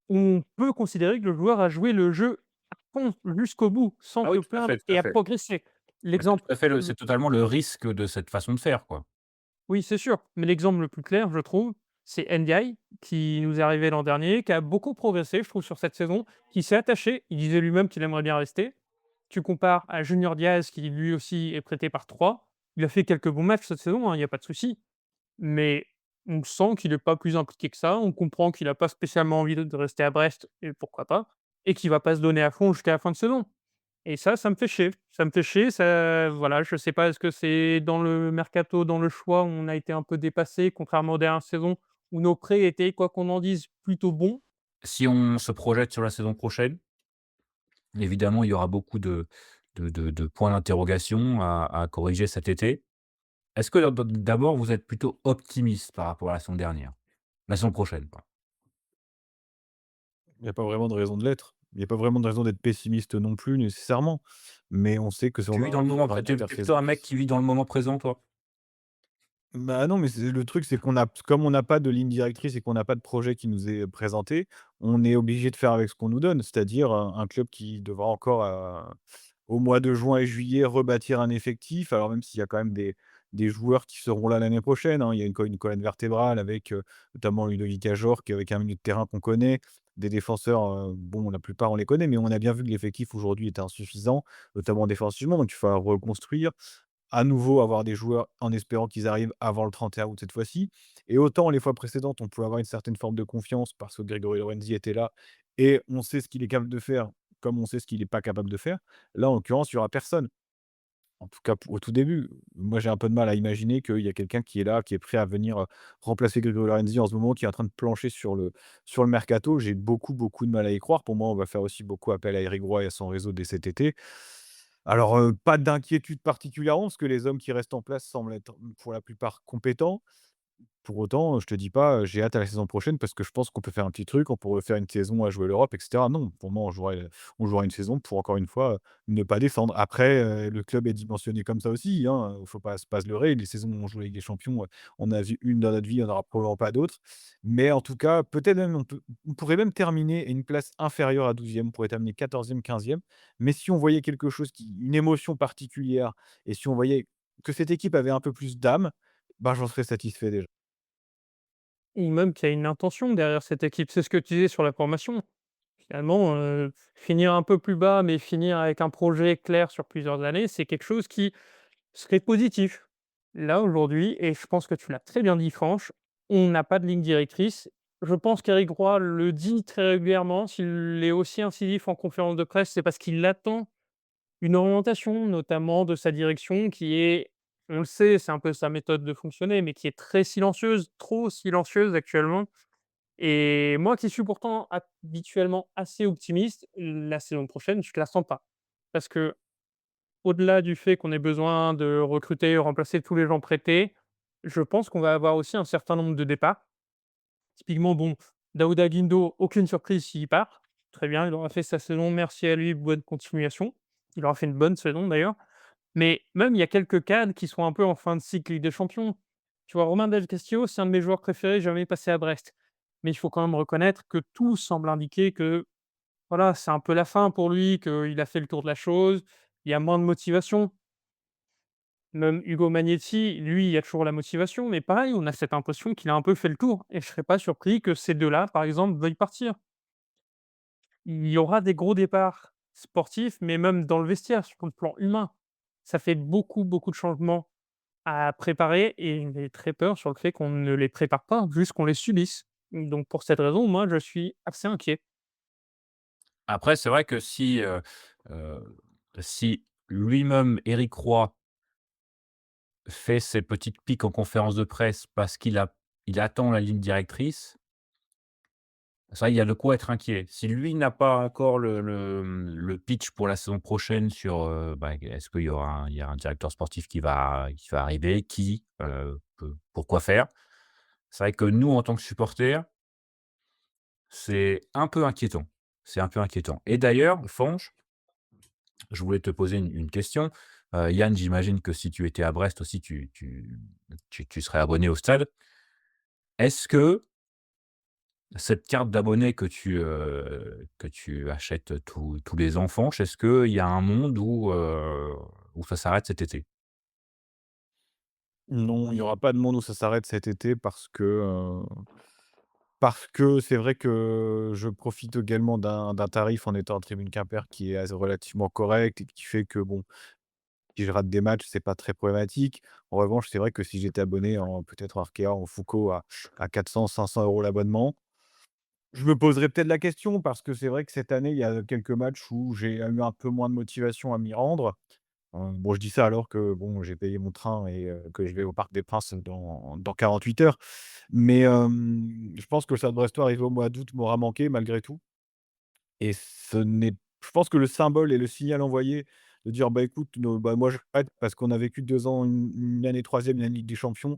où on peut considérer que le joueur a joué le jeu à fond, jusqu'au bout, sans Ah oui, se tout à plaindre fait, tout à et a fait. progressé. Mais tout L'exemple à fait c'est le totalement le risque de cette façon de faire, quoi. Oui, c'est sûr, mais l'exemple le plus clair, je trouve, c'est Ndiaye, qui nous est arrivé l'an dernier, qui a beaucoup progressé, je trouve, sur cette saison, qui s'est attaché. Il disait lui-même qu'il aimerait bien rester. Tu compares à Junior Diaz, qui lui aussi est prêté par 3. Il a fait quelques bons matchs cette saison, hein, il y a pas de souci, mais on sent qu'il est pas plus impliqué que ça. On comprend qu'il a pas spécialement envie de rester à Brest et pourquoi pas, et qu'il va pas se donner à fond jusqu'à la fin de saison. Et ça me fait chier. Ça me fait chier, ça voilà, je sais pas, est-ce que c'est dans le mercato, dans le choix, où on a été un peu dépassé, contrairement aux dernières saisons où nos prêts étaient, quoi qu'on en dise, plutôt bons? Si on se projette sur la saison prochaine, évidemment, il y aura beaucoup de points d'interrogation à corriger cet été. Est-ce que d'abord, vous êtes plutôt optimiste par rapport à la saison dernière? La saison prochaine, pardon. Il y a pas vraiment de raison de l'être. Il y a pas vraiment de raison d'être pessimiste non plus nécessairement, mais on sait que si on Tu vis dans va le moment avoir pré une tu es plutôt intersaison un mec qui vit dans le moment présent, toi? bah, non, mais c'est le truc, c'est qu'on a comme on n'a pas de ligne directrice et qu'on n'a pas de projet qui nous est présenté, on est obligé de faire avec ce qu'on nous donne. C'est-à-dire, un club qui devra encore, au mois de juin et juillet, rebâtir un effectif. Alors même s'il y a quand même des joueurs qui seront là l'année prochaine, hein. Il y a une colonne vertébrale avec, notamment Ludovic Ajorc, avec un milieu de terrain qu'on connaît, des défenseurs, bon, la plupart on les connaît, mais on a bien vu que l'effectif aujourd'hui était insuffisant, notamment défensivement, donc il faut reconstruire. À nouveau avoir des joueurs en espérant qu'ils arrivent avant le 31 août cette fois-ci. Et autant les fois précédentes, on pouvait avoir une certaine forme de confiance parce que Grégory Lorenzi était là et on sait ce qu'il est capable de faire, comme on sait ce qu'il n'est pas capable de faire. Là, en l'occurrence, il y aura personne. En tout cas, au tout début. Moi, j'ai un peu de mal à imaginer qu'il y a quelqu'un qui est là, qui est prêt à venir, remplacer Grégory Lorenzi en ce moment, qui est en train de plancher sur le mercato. J'ai beaucoup, beaucoup de mal à y croire. Pour moi, on va faire aussi beaucoup appel à Eric Roy et à son réseau dès cet été. Alors, pas d'inquiétude particulièrement parce que les hommes qui restent en place semblent être, pour la plupart compétents. Pour autant, je te dis pas, j'ai hâte à la saison prochaine parce que je pense qu'on peut faire un petit truc, on pourrait faire une saison à jouer l'Europe et cetera. Non, pour moi, on jouera une saison pour encore une fois, ne pas descendre. Après, le club est dimensionné comme ça aussi, hein, faut pas se leurrer. Les saisons où on joue avec des champions, on a vu une dans notre vie, il y en aura probablement pas d'autres. Mais en tout cas, peut-être même on pourrait même terminer à une place inférieure à 12e, on pourrait terminer 14e, 15e. Mais si on voyait quelque chose une émotion particulière et si on voyait que cette équipe avait un peu plus d'âme, bah, j'en serais satisfait déjà. Ou même qu'il y a une intention derrière cette équipe. C'est ce que tu disais sur la formation. Finalement, finir un peu plus bas, mais finir avec un projet clair sur plusieurs années, c'est quelque chose qui serait positif. Là, aujourd'hui, et je pense que tu l'as très bien dit, Franche, on n'a pas de ligne directrice. Je pense qu'Éric Roy le dit très régulièrement. S'il est aussi incisif en conférence de presse, c'est parce qu'il attend une orientation, notamment de sa direction, qui est, on le sait, c'est un peu sa méthode de fonctionner, mais qui est très silencieuse, trop silencieuse actuellement. Et moi qui suis pourtant habituellement assez optimiste, la saison prochaine, je ne la sens pas. Parce que au delà du fait qu'on ait besoin de recruter, remplacer tous les gens prêtés, je pense qu'on va avoir aussi un certain nombre de départs. Typiquement, bon, Daouda Guindo, aucune surprise s'il part. Très bien, il aura fait sa saison, merci à lui, bonne continuation. Il aura fait une bonne saison d'ailleurs. Mais même, il y a quelques cadres qui sont un peu en fin de cycle Ligue des Champions. Tu vois, Romain Del Castillo, c'est un de mes joueurs préférés, jamais passé à Brest. Mais il faut quand même reconnaître que tout semble indiquer que voilà, c'est un peu la fin pour lui, qu'il a fait le tour de la chose. Il y a moins de motivation. Même Hugo Magnetti, lui, il a toujours la motivation, mais pareil, on a cette impression qu'il a un peu fait le tour et je serais pas surpris que ces 2-là, par exemple, veuillent partir. Il y aura des gros départs sportifs, mais même dans le vestiaire, sur le plan humain. Ça fait beaucoup, beaucoup de changements à préparer et j'ai très peur sur le fait qu'on ne les prépare pas, juste qu'on les subisse. Donc pour cette raison, moi, je suis assez inquiet. Après, c'est vrai que si lui-même, Éric Roy, fait ses petites piques en conférence de presse parce il attend la ligne directrice, ça, il y a de quoi être inquiet. Si lui n'a pas encore le pitch pour la saison prochaine sur, est-ce qu'il y aura il y a un directeur sportif qui va arriver? Qui? Pourquoi faire? C'est vrai que nous, en tant que supporters, c'est un peu inquiétant. C'est un peu inquiétant et d'ailleurs, Fanch, je voulais te poser une question. Yann, j'imagine que si tu étais à Brest aussi, tu serais abonné au stade. Est-ce que cette carte d'abonné que tu achètes tous les ans, Fanch, est-ce qu'il y a un monde où ça s'arrête cet été? Non, il y aura pas de monde où ça s'arrête cet été parce que c'est vrai que je profite également d'un tarif en étant en tribune Quimper qui est relativement correct et qui fait que bon, si je rate des matchs, c'est pas très problématique. En revanche, c'est vrai que si j'étais abonné en peut-être en Arkea, en Foucault à 400-500 € l'abonnement, je me poserais peut-être la question parce que c'est vrai que cette année, il y a quelques matchs où j'ai eu un peu moins de motivation à m'y rendre. Bon, je dis ça alors que bon, j'ai payé mon train et que je vais au Parc des Princes dans 48 heures. Mais je pense que le Stade brestois arrivé au mois d'août m'aura manqué malgré tout et ce n'est je pense que le symbole et le signal envoyé de dire: «Bah, écoute, moi je j'arrête parce qu'on a vécu 2 ans, une année troisième, une année Ligue des champions.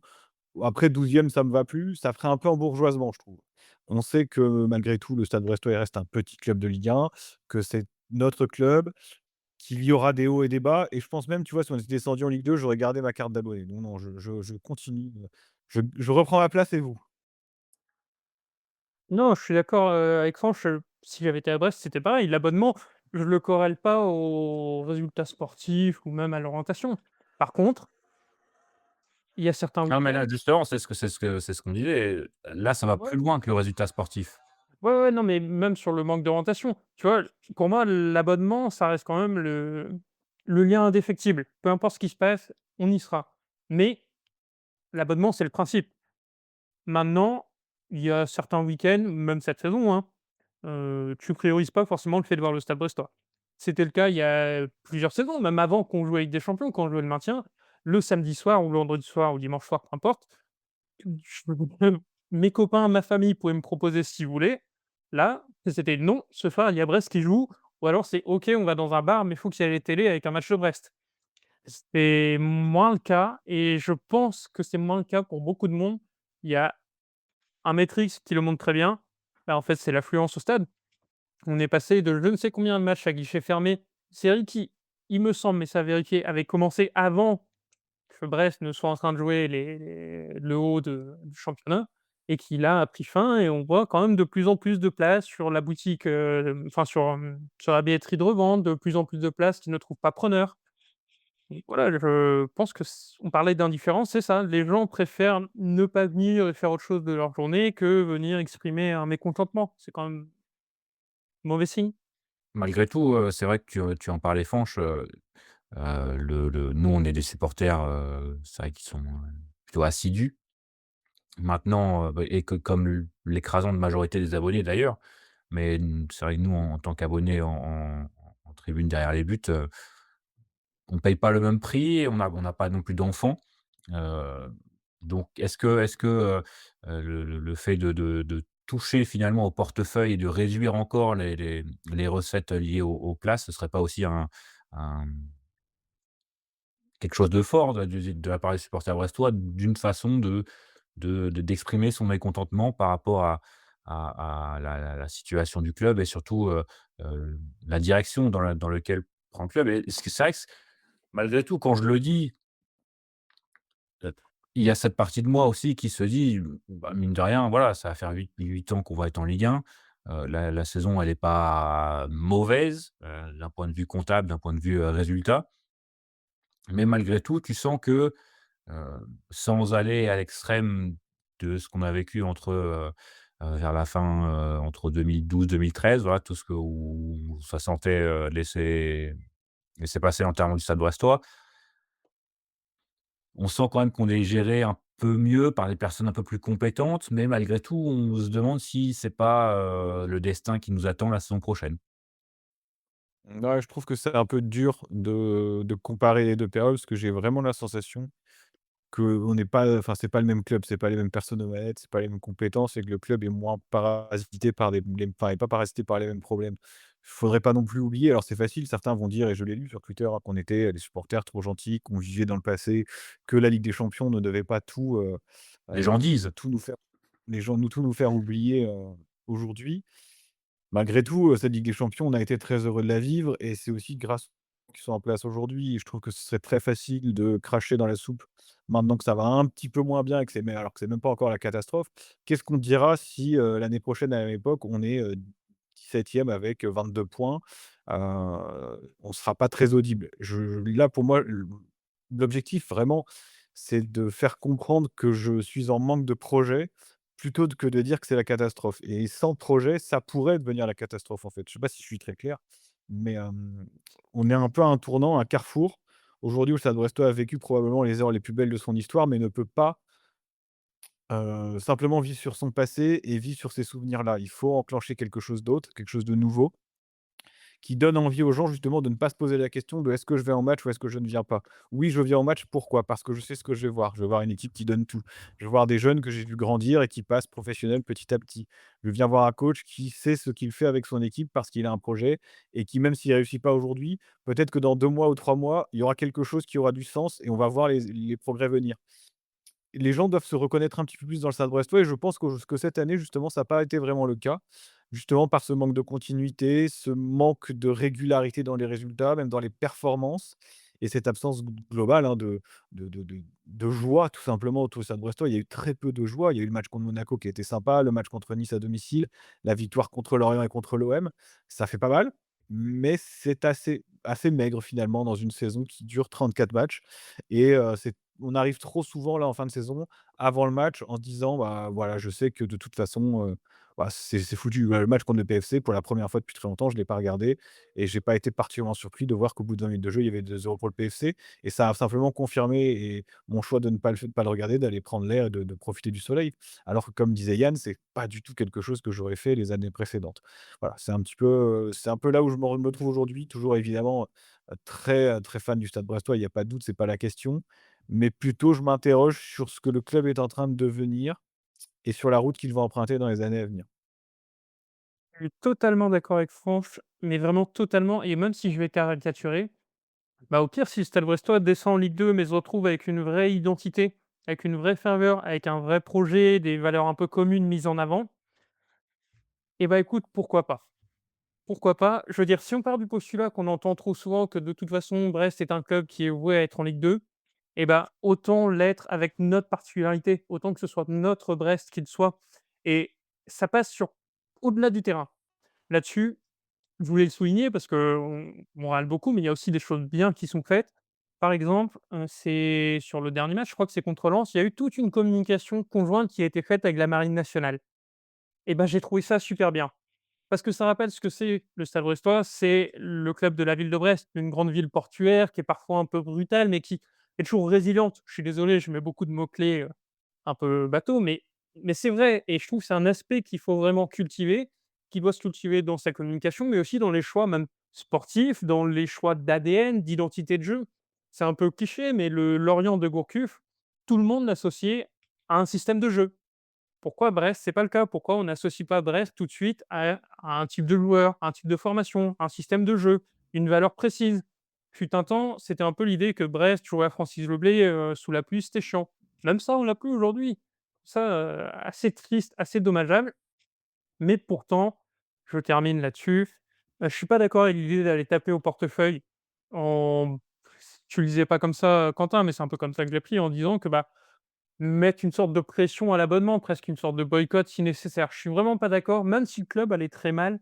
Après 12e, ça me va plus», ça ferait un peu embourgeoisement, je trouve. On sait que malgré tout, le Stade brestois, il reste un petit club de Ligue 1, que c'est notre club, qu'il y aura des hauts et des bas et je pense même, tu vois, si on était descendu en Ligue 2, j'aurais gardé ma carte d'abonné. Non, non, je continue, je reprends ma place et vous? Non, je suis d'accord, avec Franch, si j'avais été à Brest, c'était pareil. L'abonnement, je le corrèle pas aux résultats sportifs ou même à l'orientation. Par contre, il y a certains Non, mais là, week-ends. justement, c'est ce qu'on disait. Là, ça va Ouais, plus loin que le résultat sportif. ouais, ouais, non, mais même sur le manque d'orientation. Tu vois, pour moi, l'abonnement, ça reste quand même le lien indéfectible. Peu importe ce qui se passe, on y sera. Mais l'abonnement, c'est le principe. Maintenant, il y a certains week-ends, même cette saison, hein, tu priorises pas forcément le fait de voir le Stade brestois. C'était le cas il y a plusieurs saisons, même avant qu'on joue avec des champions, quand on jouait le maintien, le samedi soir ou le vendredi soir ou dimanche soir, peu importe, je mes copains, ma famille pouvaient me proposer ce qu'ils voulaient. Là, c'était: «Non, ce soir, il y a Brest qui joue» ou alors c'est: «OK, on va dans un bar, mais il faut qu'il y ait les télés avec un match de Brest». C'est moins le cas et je pense que c'est moins le cas pour beaucoup de monde. Il y a un métrique qui le montre très bien, bah, en fait, c'est l'affluence au stade. On est passé de je ne sais combien de matchs à guichet fermé, série qui, il me semble, mais ça à vérifier, avait commencé avant que Brest ne soit en train de jouer le haut du championnat et qui là a pris fin et on voit quand même de plus en plus de places sur la boutique, enfin sur la billetterie de revente, de plus en plus de places qui ne trouvent pas preneur. Donc voilà, je pense que on parlait d'indifférence, c'est ça. Les gens préfèrent ne pas venir et faire autre chose de leur journée que venir exprimer un mécontentement. C'est quand même mauvais signe. Malgré tout, c'est vrai que tu en parlais, Fanch, nous, on est des supporters, c'est vrai qu'ils sont, plutôt assidus. Maintenant, et que comme l'écrasante majorité des abonnés d'ailleurs, mais c'est vrai que nous, en tant qu'abonnés en tribune derrière les buts, on ne paye pas le même prix, on n'a pas non plus d'enfants. Heu, donc est-ce que le fait de toucher finalement au portefeuille et de réduire encore les recettes liées aux places, ce serait pas aussi un quelque chose de fort de la part des supporters brestois, d'une façon d'exprimer son mécontentement par rapport à la situation du club et surtout, la direction dans lequel prend le club et c'est vrai que malgré tout, quand je le dis, heu, il y a cette partie de moi aussi qui se dit: «Bah, mine de rien, voilà, ça va faire 8 ans qu'on va être en Ligue 1». La saison, elle est pas mauvaise, d'un point de vue comptable, d'un point de vue, résultat. Mais malgré tout, tu sens que, sans aller à l'extrême de ce qu'on a vécu vers la fin, entre 2012-2013, voilà, tout ce que où ça sentait, laisser passer en termes du Stade brestois. On sent quand même qu'on est géré un peu mieux par des personnes un peu plus compétentes, mais malgré tout, on se demande si c'est pas, le destin qui nous attend la saison prochaine. Ouais, je trouve que c'est un peu dur de comparer les 2 périodes parce que j'ai vraiment la sensation qu'on n'est pas enfin, c'est pas le même club, c'est pas les mêmes personnes aux manettes, c'est pas les mêmes compétences et que le club est moins parasité par est pas parasité par les mêmes problèmes. Faudrait pas non plus oublier, alors c'est facile, certains vont dire et je l'ai lu sur Twitter, hein, qu'on était des supporters trop gentils, qu'on vivait dans le passé, que la Ligue des champions ne devait pas Les gens disent. tout nous faire tout nous faire oublier, aujourd'hui. Malgré tout, cette Ligue des champions, on a été très heureux de la vivre et c'est aussi grâce aux qui sont en place aujourd'hui et je trouve que ce serait très facile de cracher dans la soupe maintenant que ça va un petit peu moins bien et que c'est même pas encore la catastrophe. Qu'est-ce qu'on dira si, l'année prochaine à la même époque, on est, 17e avec, 22 points? On sera pas très audible. Là, pour moi, l'objectif vraiment, c'est de faire comprendre que je suis en manque de projet plutôt que de dire que c'est la catastrophe et sans projet, ça pourrait devenir la catastrophe, en fait. Je sais pas si je suis très clair, mais on est un peu à un tournant, un carrefour, aujourd'hui où le Stade Brestois a vécu probablement les heures les plus belles de son histoire, mais ne peut pas, simplement vivre sur son passé et vivre sur ces souvenirs-là. Il faut enclencher quelque chose d'autre, quelque chose de nouveau qui donne envie aux gens justement de ne pas se poser la question de: «Est-ce que je vais en match ou est-ce que je ne viens pas?» Oui, je viens en match, pourquoi? Parce que je sais ce que je vais voir. Je vais voir une équipe qui donne tout. Je vais voir des jeunes que j'ai vu grandir et qui passent professionnels petit à petit. Je viens voir un coach qui sait ce qu'il fait avec son équipe parce qu'il a un projet et qui, même s'il réussit pas aujourd'hui, peut-être que dans 2 mois ou 3 mois, il y aura quelque chose qui aura du sens et on va voir les progrès venir. Les gens doivent se reconnaître un petit peu plus dans le Stade brestois et je pense que cette année, justement, ça n'a pas été vraiment le cas. Justement par ce manque de continuité, ce manque de régularité dans les résultats, même dans les performances et cette absence globale, hein, de joie tout simplement autour du Stade brestois. Il y a eu très peu de joie. Il y a eu le match contre Monaco qui était sympa, le match contre Nice à domicile, la victoire contre Lorient et contre l'OM. Ça fait pas mal, mais c'est assez maigre finalement dans une saison qui dure 34 matchs et c'est on arrive trop souvent là en fin de saison, avant le match, en se disant: «Bah, voilà, je sais que de toute façon, bah, c'est foutu». Le match contre le PFC, pour la première fois depuis très longtemps, je ne l'ai pas regardé et j'ai pas été particulièrement surpris de voir qu'au bout de 20 minutes de jeu, il y avait 2-0 pour le PFC et ça a simplement confirmé et mon choix de ne pas de pas le regarder, d'aller prendre l'air et de profiter du soleil. Alors que comme disait Yann, c'est pas du tout quelque chose que j'aurais fait les années précédentes. Voilà, c'est un peu là où je me trouve aujourd'hui, toujours évidemment, très fan du Stade brestois, il y a pas de doute, c'est pas la question. Mais plutôt je m'interroge sur ce que le club est en train de devenir et sur la route qu'il va emprunter dans les années à venir. Je suis totalement d'accord avec Franck, mais vraiment totalement et même si je vais caricaturer, bah, au pire, si le Stade brestois descend en Ligue 2, mais se retrouve avec une vraie identité, avec une vraie ferveur, avec un vrai projet, des valeurs un peu communes mises en avant, et bah, écoute, pourquoi pas? Pourquoi pas? Je veux dire, si on part du postulat qu'on entend trop souvent que de toute façon Brest est un club qui est voué à être en Ligue 2, et bah, autant l'être avec notre particularité, autant que ce soit notre Brest qu'il soit et ça passe sur au-delà du terrain. Là-dessus, je voulais le souligner parce qu'on râle beaucoup, mais il y a aussi des choses bien qui sont faites. Par exemple, c'est sur le dernier match, je crois que c'est contre Lens, il y a eu toute une communication conjointe qui a été faite avec la marine nationale et ben, j'ai trouvé ça super bien. Parce que ça rappelle ce que c'est le Stade brestois, c'est le club de la ville de Brest, une grande ville portuaire qui est parfois un peu brutale, mais qui est toujours résiliente. Je suis désolé, je mets beaucoup de mots-clés, un peu bateau, mais c'est vrai et je trouve que c'est un aspect qu'il faut vraiment cultiver, qui doit se cultiver dans sa communication, mais aussi dans les choix même sportifs, dans les choix d'ADN, d'identité de jeu. C'est un peu cliché, mais le Lorient de Gourcuff, tout le monde l'associait à un système de jeu. Pourquoi Brest, c'est pas le cas? Pourquoi on n'associe pas Brest tout de suite à un type de joueur, un type de formation, un système de jeu, une valeur précise? Fut un temps, c'était un peu l'idée que Brest jouait à Francis Leblay, sous la pluie, c'était chiant. Même ça, on l'a plus aujourd'hui. Ça, assez triste, assez dommageable, mais pourtant, je termine là-dessus, je suis pas d'accord avec l'idée d'aller taper au portefeuille en tu le disais pas comme ça, Quentin, mais c'est un peu comme ça que je l'ai pris en disant que, bah, mettre une sorte de pression à l'abonnement, presque une sorte de boycott si nécessaire. Je suis vraiment pas d'accord, même si le club allait très mal,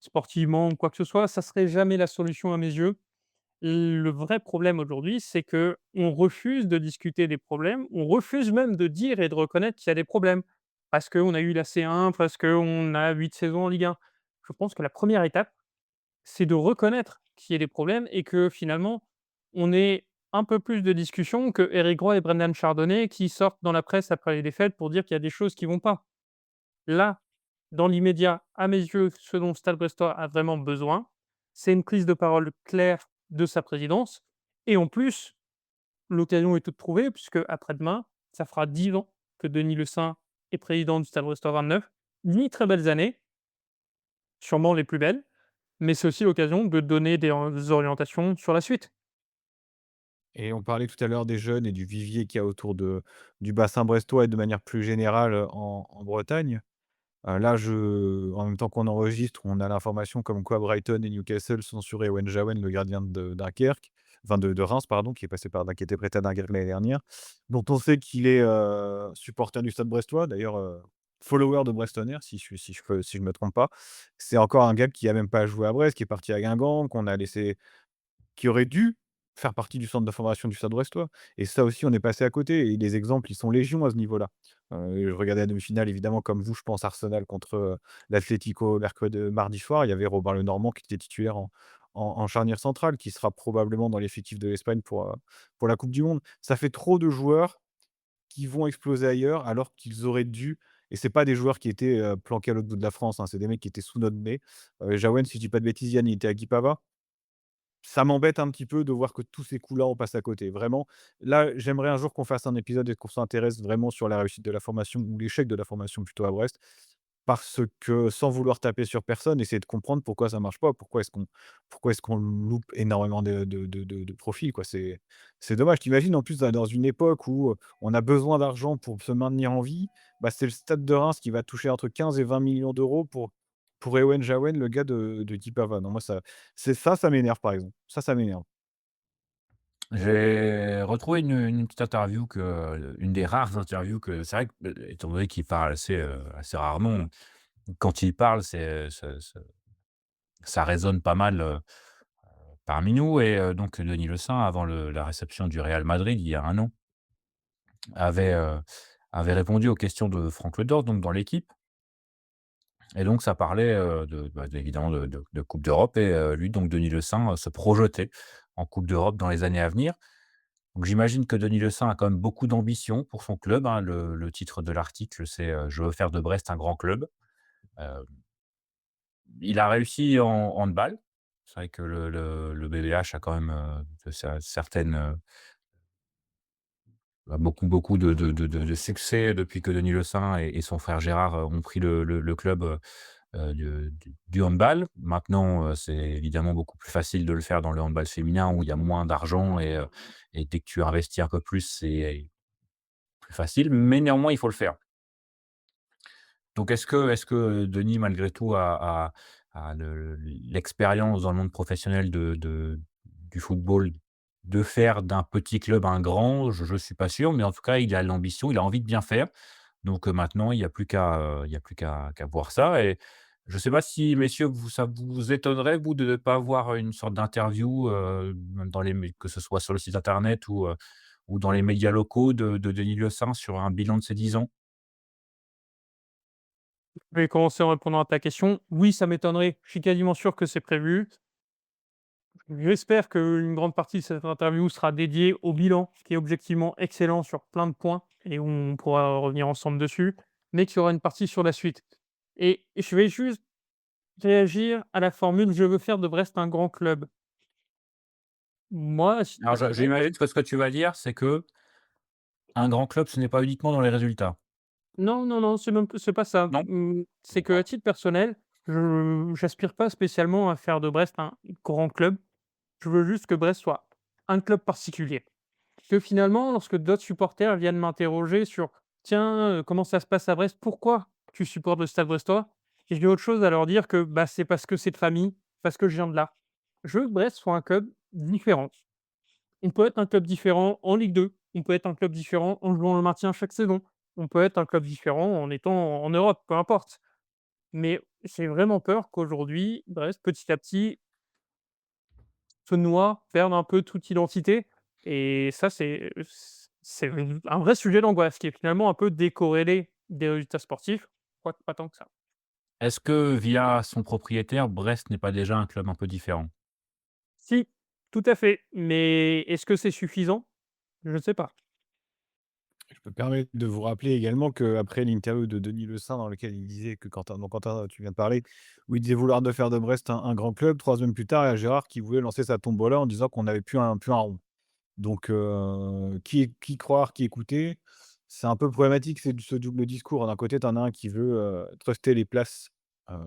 sportivement ou quoi que ce soit, ça serait jamais la solution à mes yeux Le vrai problème aujourd'hui, c'est que on refuse de discuter des problèmes, on refuse même de dire et de reconnaître qu'il y a des problèmes. Parce qu'on a eu la C1, parce qu'on a 8 saisons en Ligue 1. Je pense que la première étape, c'est de reconnaître qu'il y a des problèmes et que finalement, on ait un peu plus de discussion que Eric Roy et Brendan Chardonnay qui sortent dans la presse après les défaites pour dire qu'il y a des choses qui vont pas. Là, dans l'immédiat, à mes yeux, ce dont Stade Brestois a vraiment besoin, c'est une prise de parole claire de sa présidence et en plus, l'occasion est toute trouvée puisque après-demain, ça fera 10 ans que Denis Le Saint est président du Stade Brestois 29. 10 très belles années, sûrement les plus belles, mais c'est aussi l'occasion de donner des orientations sur la suite. Et on parlait tout à l'heure des jeunes et du vivier qu'il y a autour du bassin brestois et de manière plus générale, en Bretagne. Là, en même temps qu'on enregistre, on a l'information comme quoi Brighton et Newcastle sont sur Ewen Jawen, le gardien de Dunkerque, enfin de Reims pardon, qui était prêté à Dunkerque l'année dernière, dont on sait qu'il est, supporter du Stade brestois, d'ailleurs, follower de Brestonner si je me trompe pas. C'est encore un gars qui a même pas joué à Brest, qui est parti à Guingamp, qu'on a laissé qui aurait dû faire partie du centre de formation du Stade brestois et ça aussi, on est passé à côté et les exemples, ils sont légion à ce niveau-là. Je regardais la demi-finale évidemment comme vous, je pense Arsenal contre, l'Atlético mardi soir. Il y avait Robin Lenormand qui était titulaire en charnière centrale, qui sera probablement dans l'effectif de l'Espagne pour la coupe du monde. Ça fait trop de joueurs qui vont exploser ailleurs alors qu'ils auraient dû et c'est pas des joueurs qui étaient, planqués à l'autre bout de la France, hein, c'est des mecs qui étaient sous notre nez. Jawen, si je dis pas de bêtises, Yann, il était à Guipava. Ça m'embête un petit peu de voir que tous ces coups-là, on passe à côté. Vraiment, là, j'aimerais un jour qu'on fasse un épisode et qu'on s'intéresse vraiment sur la réussite de la formation ou l'échec de la formation plutôt à Brest. Parce que sans vouloir taper sur personne, essayer de comprendre pourquoi ça marche pas, pourquoi est-ce qu'on loupe énormément de profils, quoi. C'est dommage. Tu en plus dans une époque où, on a besoin d'argent pour se maintenir en vie, bah, c'est le Stade de Reims qui va toucher entre 15 et 20 millions d'euros pour Ewen Jawen, le gars de Kipava. Non, moi ça m'énerve par exemple. Ça m'énerve. J'ai retrouvé une petite interview une des rares interviews que c'est vrai que, étant donné qu'il parle assez rarement, quand il parle, ça résonne pas mal, parmi nous et donc Denis Le Saint, avant la réception du Real Madrid, il y a 1 an, avait, heu, avait répondu aux questions de Franck Ledors, donc dans l'équipe et donc ça parlait, évidemment de coupe d'Europe et lui, donc Denis Le Saint, se projetait en coupe d'Europe dans les années à venir. Donc j'imagine que Denis Le Saint a quand même beaucoup d'ambition pour son club, hein. Le titre de l'article, c'est, «Je veux faire de Brest un grand club». Heu, il a réussi en handball. C'est vrai que le BBH a quand même, certaines, a beaucoup de succès depuis que Denis Le Saint et son frère Gérard, ont pris le club, du handball. Maintenant, c'est évidemment beaucoup plus facile de le faire dans le handball féminin où il y a moins d'argent et dès que tu investis un peu plus, c'est plus facile, mais néanmoins, il faut le faire. Donc est-ce que Denis, malgré tout, a l'expérience dans le monde professionnel du football, de faire d'un petit club un grand? Je suis pas sûr, mais en tout cas, il a l'ambition, il a envie de bien faire. Donc maintenant, il y a plus qu'à voir ça et je ne sais pas si, messieurs, ça vous étonnerait, vous, de ne pas avoir une sorte d'interview, même dans les mé que ce soit sur le site internet ou dans les médias locaux de Denis Lessening sur un bilan de ces 10 ans? Je vais commencer en répondant à ta question. Oui, ça m'étonnerait. Je suis quasiment sûr que c'est prévu. J'espère qu'une grande partie de cette interview sera dédiée au bilan, qui est objectivement excellent sur plein de points et où on pourra revenir ensemble dessus, mais qu'il y aura une partie sur la suite. Et je vais juste réagir à la formule: «Je veux faire de Brest un grand club». Moi, si Alors j'imagine que ce que tu vas dire, c'est que un grand club, ce n'est pas uniquement dans les résultats. non, non, non, c'est pas ça. Non? C'est qu'à D'accord. titre personnel, je j'aspire pas spécialement à faire de Brest un grand club. Je veux juste que Brest soit un club particulier. Que finalement, lorsque d'autres supporters viennent m'interroger sur: «Tiens, comment ça se passe à Brest? Pourquoi tu supportes le Stade brestois?» et j'ai autre chose à leur dire que: «Bah, c'est parce que c'est de famille, parce que je viens de là». Je veux que Brest soit un club différent. On peut être un club différent en Ligue 2, on peut être un club différent en jouant le maintien chaque saison, on peut être un club différent en étant en Europe, peu importe. Mais j'ai vraiment peur qu'aujourd'hui, Brest, petit à petit, se noient, perdent un peu toute identité et ça, c'est un vrai sujet d'angoisse qui est finalement un peu décorrélé des résultats sportifs, quoique pas tant que ça. Est-ce que via son propriétaire, Brest n'est pas déjà un club un peu différent? Si, tout à fait, mais est-ce que c'est suffisant? Je ne sais pas. Je me permets de vous rappeler également qu'après l'interview de Denis Le Saint dans lequel il disait que Quentin, tu viens de parler, où il disait vouloir de faire de Brest un grand club, 3 semaines plus tard, il y a Gérard qui voulait lancer sa tombola en disant qu'on n'avait plus un rond. Donc, qui croire, qui écouter? C'est un peu problématique, c'est ce double discours. D'un côté, tu en as un qui veut, truster les places,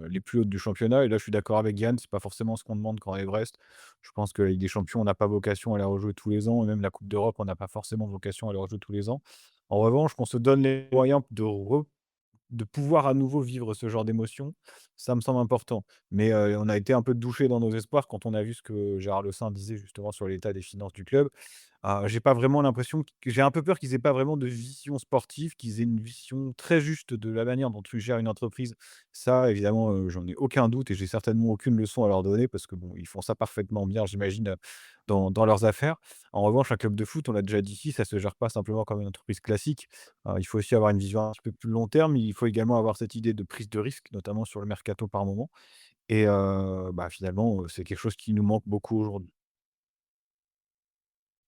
les plus hautes du championnat et là, je suis d'accord avec Yann, c'est pas forcément ce qu'on demande quand on est Brest. Je pense que la Ligue des champions, on n'a pas vocation à la rejouer tous les ans et même la coupe d'Europe, on n'a pas forcément vocation à la rejouer tous les ans. En revanche, qu'on se donne les moyens de pouvoir à nouveau vivre ce genre d'émotion, ça me semble important. Mais, on a été un peu douché dans nos espoirs quand on a vu ce que Gérard Lessin disait justement sur l'état des finances du club. J'ai pas vraiment l'impression que j'ai un peu peur qu'ils aient pas vraiment de vision sportive, qu'ils aient une vision très juste de la manière dont tu gères une entreprise. Ça évidemment, j'en ai aucun doute et j'ai certainement aucune leçon à leur donner parce que bon, ils font ça parfaitement bien j'imagine, dans leurs affaires. En revanche, un club de foot, on l'a déjà dit ici, ça se gère pas simplement comme une entreprise classique. Il faut aussi avoir une vision un petit peu plus long terme. Il faut également avoir cette idée de prise de risque, notamment sur le mercato par moment et bah, finalement, c'est quelque chose qui nous manque beaucoup aujourd'hui.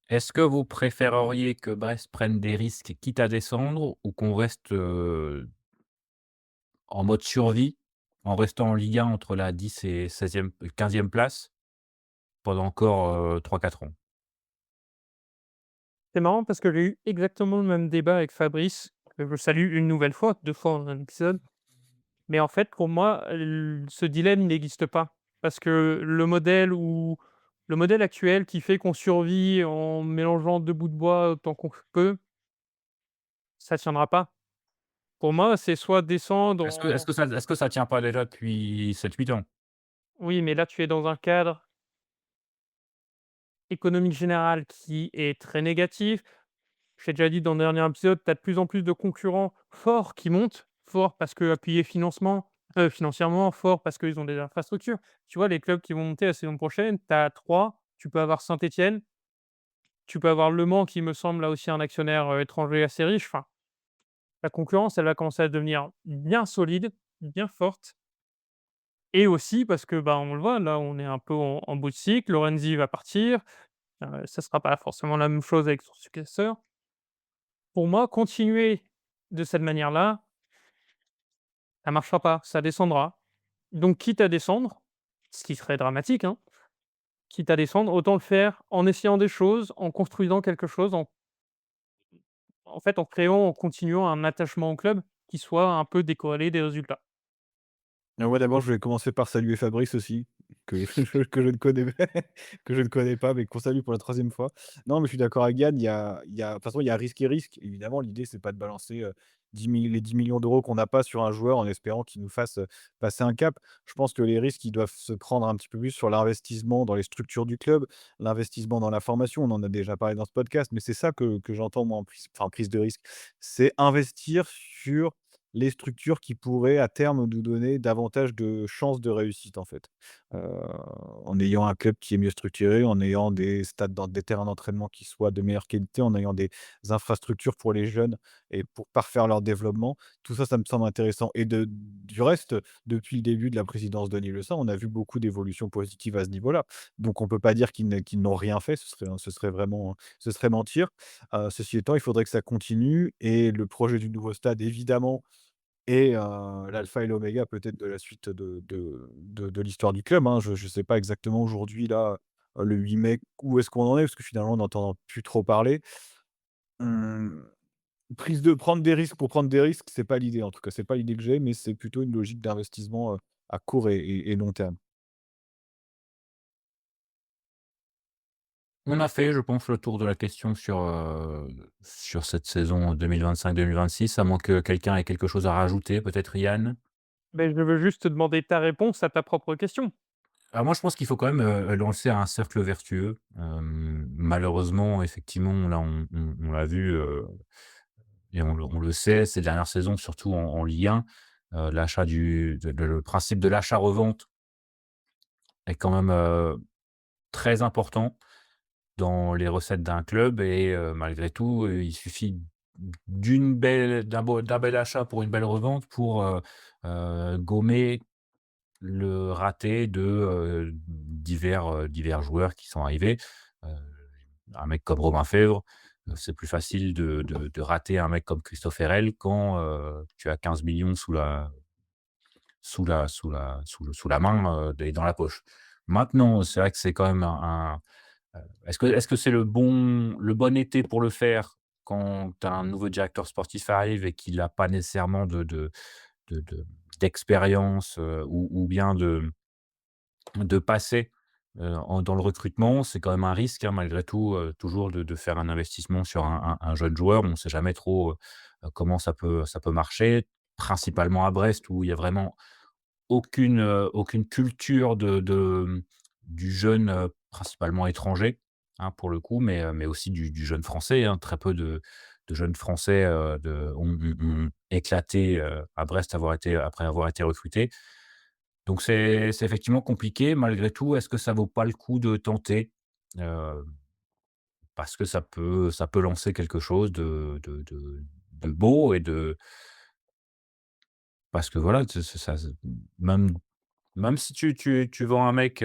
Est-ce que vous préféreriez que Brest prenne des risques quitte à descendre ou qu'on reste, en mode survie, en restant en Ligue 1 entre la 10 et 16e 15e place pendant encore, 3-4 ans? C'est marrant parce que j'ai eu exactement le même débat avec Fabrice, que je salue une nouvelle fois, 2 fois en un épisode. Mais en fait, pour moi, ce dilemme, il n'existe pas. Parce que le modèle actuel qui fait qu'on survit en mélangeant 2 bouts de bois autant qu'on peut, ça tiendra pas. Pour moi, c'est soit descendre en Est-ce que ça tient pas déjà depuis 7-8 ans? oui, mais là, tu es dans un cadre économique général qui est très négatif. Je t'ai déjà dit dans le dernier épisode, tu as de plus en plus de concurrents forts qui montent, forts parce qu'appuyés financièrement, forts parce qu'ils ont des infrastructures. Tu vois, les clubs qui vont monter la saison prochaine, tu as 3, tu peux avoir Saint-Étienne, tu peux avoir Le Mans qui me semble là aussi un actionnaire, étranger assez riche. Enfin, la concurrence, elle va commencer à devenir bien solide, bien forte et aussi parce que, bah, on le voit, là, on est un peu en bout de cycle. Lorenzi va partir, ça sera pas forcément la même chose avec son successeur. Pour moi, continuer de cette manière-là, ça marchera pas, ça descendra. Donc quitte à descendre, ce qui serait dramatique, hein, quitte à descendre, autant le faire en essayant des choses, en construisant quelque chose, en fait, en créant, en continuant un attachement au club qui soit un peu décorrélé des résultats. Ouais, d'abord, je vais commencer par saluer Fabrice aussi, que que je ne connais que je ne connais pas, mais qu'on salue pour la troisième fois. Non, mais je suis d'accord avec Yann, de toute façon, il y a risque et risque. Évidemment, l'idée, c'est pas de balancer, 10 millions d'euros qu'on n'a pas sur un joueur en espérant qu'il nous fasse, passer un cap. Je pense que les risques, ils doivent se prendre un petit peu plus sur l'investissement dans les structures du club, l'investissement dans la formation. On en a déjà parlé dans ce podcast, mais c'est ça que j'entends moi en prise de risque. C'est investir sur les structures qui pourraient à terme nous donner davantage de chances de réussite en fait. Heu, En ayant un club qui est mieux structuré, en ayant des stades des terrains d'entraînement qui soient de meilleure qualité, en ayant des infrastructures pour les jeunes et pour parfaire leur développement. Tout ça, ça me semble intéressant et du reste, depuis le début de la présidence de Denis Le Saint, on a vu beaucoup d'évolutions positives à ce niveau-là. Donc on ne peut pas dire qu'ils n'ont rien fait, ce serait vraiment ce serait mentir. Ceci étant, il faudrait que ça continue et le projet du nouveau stade évidemment et l'alpha et l'oméga peut-être de la suite de l'histoire du club, hein. Je ne sais pas exactement aujourd'hui là, le 8 mai, où est-ce qu'on en est? Parce que finalement on n'entend plus trop parler. Mmh, prise de prendre des risques pour prendre des risques, c'est pas l'idée en tout cas, c'est pas l'idée que j'ai, mais c'est plutôt une logique d'investissement, à court et long terme. On a fait, je pense, le tour de la question sur cette saison 2025-2026, à moins que quelqu'un ait quelque chose à rajouter, peut-être Yann? Ben je veux juste te demander ta réponse à ta propre question. Alors moi, je pense qu'il faut quand même, lancer un cercle vertueux. Malheureusement, effectivement, là, on l'a vu, et on le sait, ces dernières saisons, surtout en Ligue 1, l'achat du de le principe de l'achat-revente est quand même, très important dans les recettes d'un club et malgré tout, il suffit d'un bel achat pour une belle revente pour, gommer le raté de, divers joueurs qui sont arrivés. Heu, un mec comme Robin Febvre, c'est plus facile de rater un mec comme Christophe Herrel quand, tu as 15 millions sous la main, et dans la poche. Maintenant, c'est vrai que c'est quand même est-ce que c'est le bon été pour le faire quand tu as un nouveau directeur sportif arrive et qu'il a pas nécessairement de d'expérience, ou bien de passer, dans le recrutement? C'est quand même un risque, hein, malgré tout, toujours de faire un investissement sur un jeune joueur. On ne sait jamais trop, comment ça peut marcher. Principalement à Brest où il y a vraiment aucune culture du jeune, principalement étranger, hein, pour le coup, mais aussi du jeune français, hein. Très peu de jeunes français, ont éclaté, à Brest après avoir été recrutés. Donc c'est effectivement compliqué malgré tout. Est-ce que ça vaut pas le coup de tenter? Heu, parce que ça peut lancer quelque chose de beau et parce que voilà, c'est ça même même si tu vends un mec,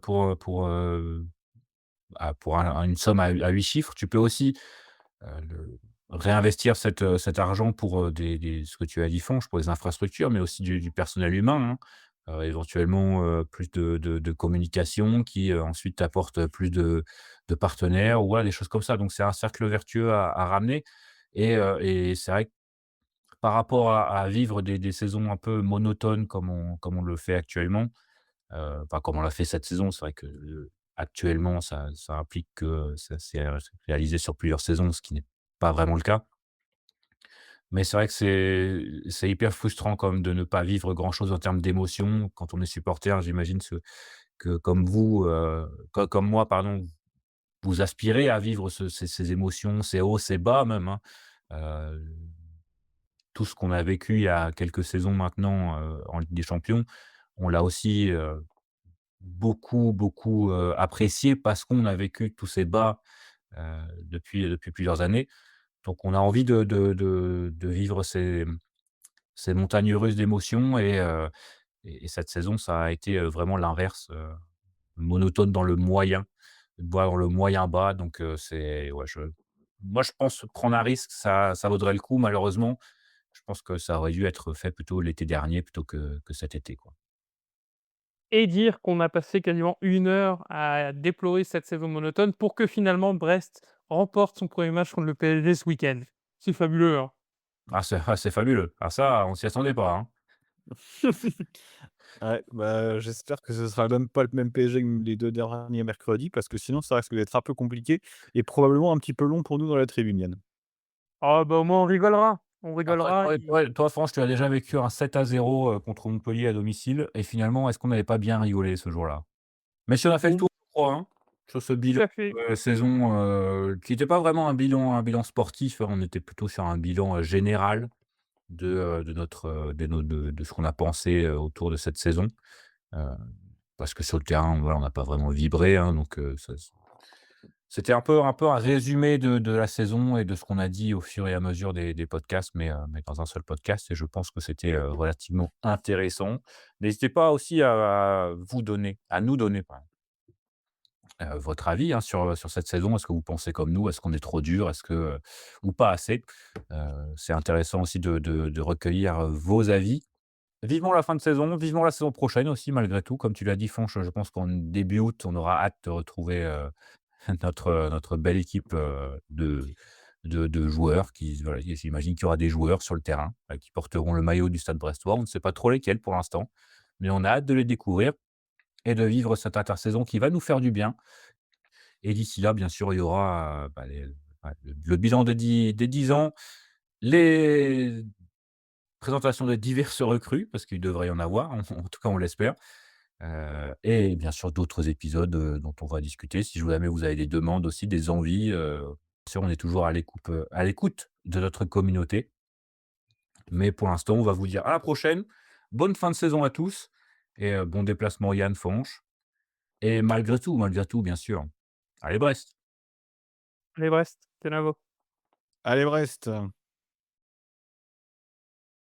pour une somme à 8 chiffres, tu peux aussi, le réinvestir cet argent pour, des ce que tu as dit Fonch, pour les infrastructures, mais aussi du personnel humain, hein. Éventuellement, plus de communication qui, ensuite t'apporte plus de partenaires ou voilà, des choses comme ça. Donc c'est un cercle vertueux à ramener et c'est vrai que par rapport à vivre des saisons un peu monotones comme on le fait actuellement, enfin comme on l'a fait cette saison, c'est vrai que, actuellement ça implique que ça s'est réalisé sur plusieurs saisons, ce qui n'est pas vraiment le cas. Mais c'est vrai que c'est hyper frustrant comme de ne pas vivre grand chose en termes d'émotions. Quand on est supporter, j'imagine que comme vous, comme moi pardon, vous aspirez à vivre ces émotions, ces hauts, ces bas même, hein. Heu, tout ce qu'on a vécu il y a quelques saisons maintenant, en Ligue des Champions, on l'a aussi, beaucoup, apprécié parce qu'on a vécu tous ces bas, depuis plusieurs années. Donc on a envie de vivre ces montagnes russes d'émotions et cette saison, ça a été, vraiment l'inverse, monotone dans le moyen, voire le moyen bas. Donc c'est ouais, moi, je pense prendre un risque, ça vaudrait le coup. Malheureusement, je pense que ça aurait dû être fait plutôt l'été dernier plutôt que cet été, quoi. Et dire qu'on a passé quasiment 1 heure à déplorer cette saison monotone pour que finalement Brest remporte son premier match contre le PSG ce week-end. C'est fabuleux, hein? C'est fabuleux. Ah ça, on s'y attendait pas, hein. Ouais, bah, j'espère que ce sera même pas le même PSG que les 2 derniers mercredis parce que sinon ça risque d'être un peu compliqué et probablement un petit peu long pour nous dans la tribune, Yann. Ah bah, au moins on rigolera. On Après rigolera toi, France, tu as déjà vécu un 7-0, contre Montpellier à domicile et finalement, est-ce qu'on n'avait pas bien rigolé ce jour-là? Mais si on a fait le Mmh, tour, je crois, hein, sur ce tout bilan à fait. de saison, qui était pas vraiment un bilan sportif, hein. On était plutôt sur un bilan, général de notre, de ce qu'on a pensé, autour de cette saison. Heu, parce que sur le terrain, voilà, on n'a pas vraiment vibré, hein, donc c'était un peu un résumé de la saison et de ce qu'on a dit au fur et à mesure des podcasts, mais dans un seul podcast et je pense que c'était, relativement intéressant. N'hésitez pas aussi à nous donner, pardon, votre avis, hein, sur cette saison. Est-ce que vous pensez comme nous? Est-ce qu'on est trop dur? Est-ce que, ou pas assez? C'est intéressant aussi de recueillir, vos avis. Vivement la fin de saison, vivement la saison prochaine aussi malgré tout. Comme tu l'as dit Fonch, je pense qu'en début août, on aura hâte de retrouver, notre belle équipe, de joueurs qui voilà, j'imagine qu'il y aura des joueurs sur le terrain, qui porteront le maillot du Stade brestois. On ne sait pas trop lesquels pour l'instant, mais on a hâte de les découvrir et de vivre cette intersaison qui va nous faire du bien et d'ici là, bien sûr, il y aura, le bilan des 10 ans, les présentations de diverses recrues, parce qu'il devrait y en avoir, en tout cas on l'espère. Et bien sûr d'autres épisodes, dont on va discuter. Si jamais vous avez des demandes aussi, des envies, bien sûr on est toujours à l'écoute de notre communauté. Mais pour l'instant, on va vous dire à la prochaine. Bonne fin de saison à tous et bon déplacement Yann, Fonch. Et malgré tout, bien sûr. Allez Brest! Allez Brest, Tenavo. Allez Brest!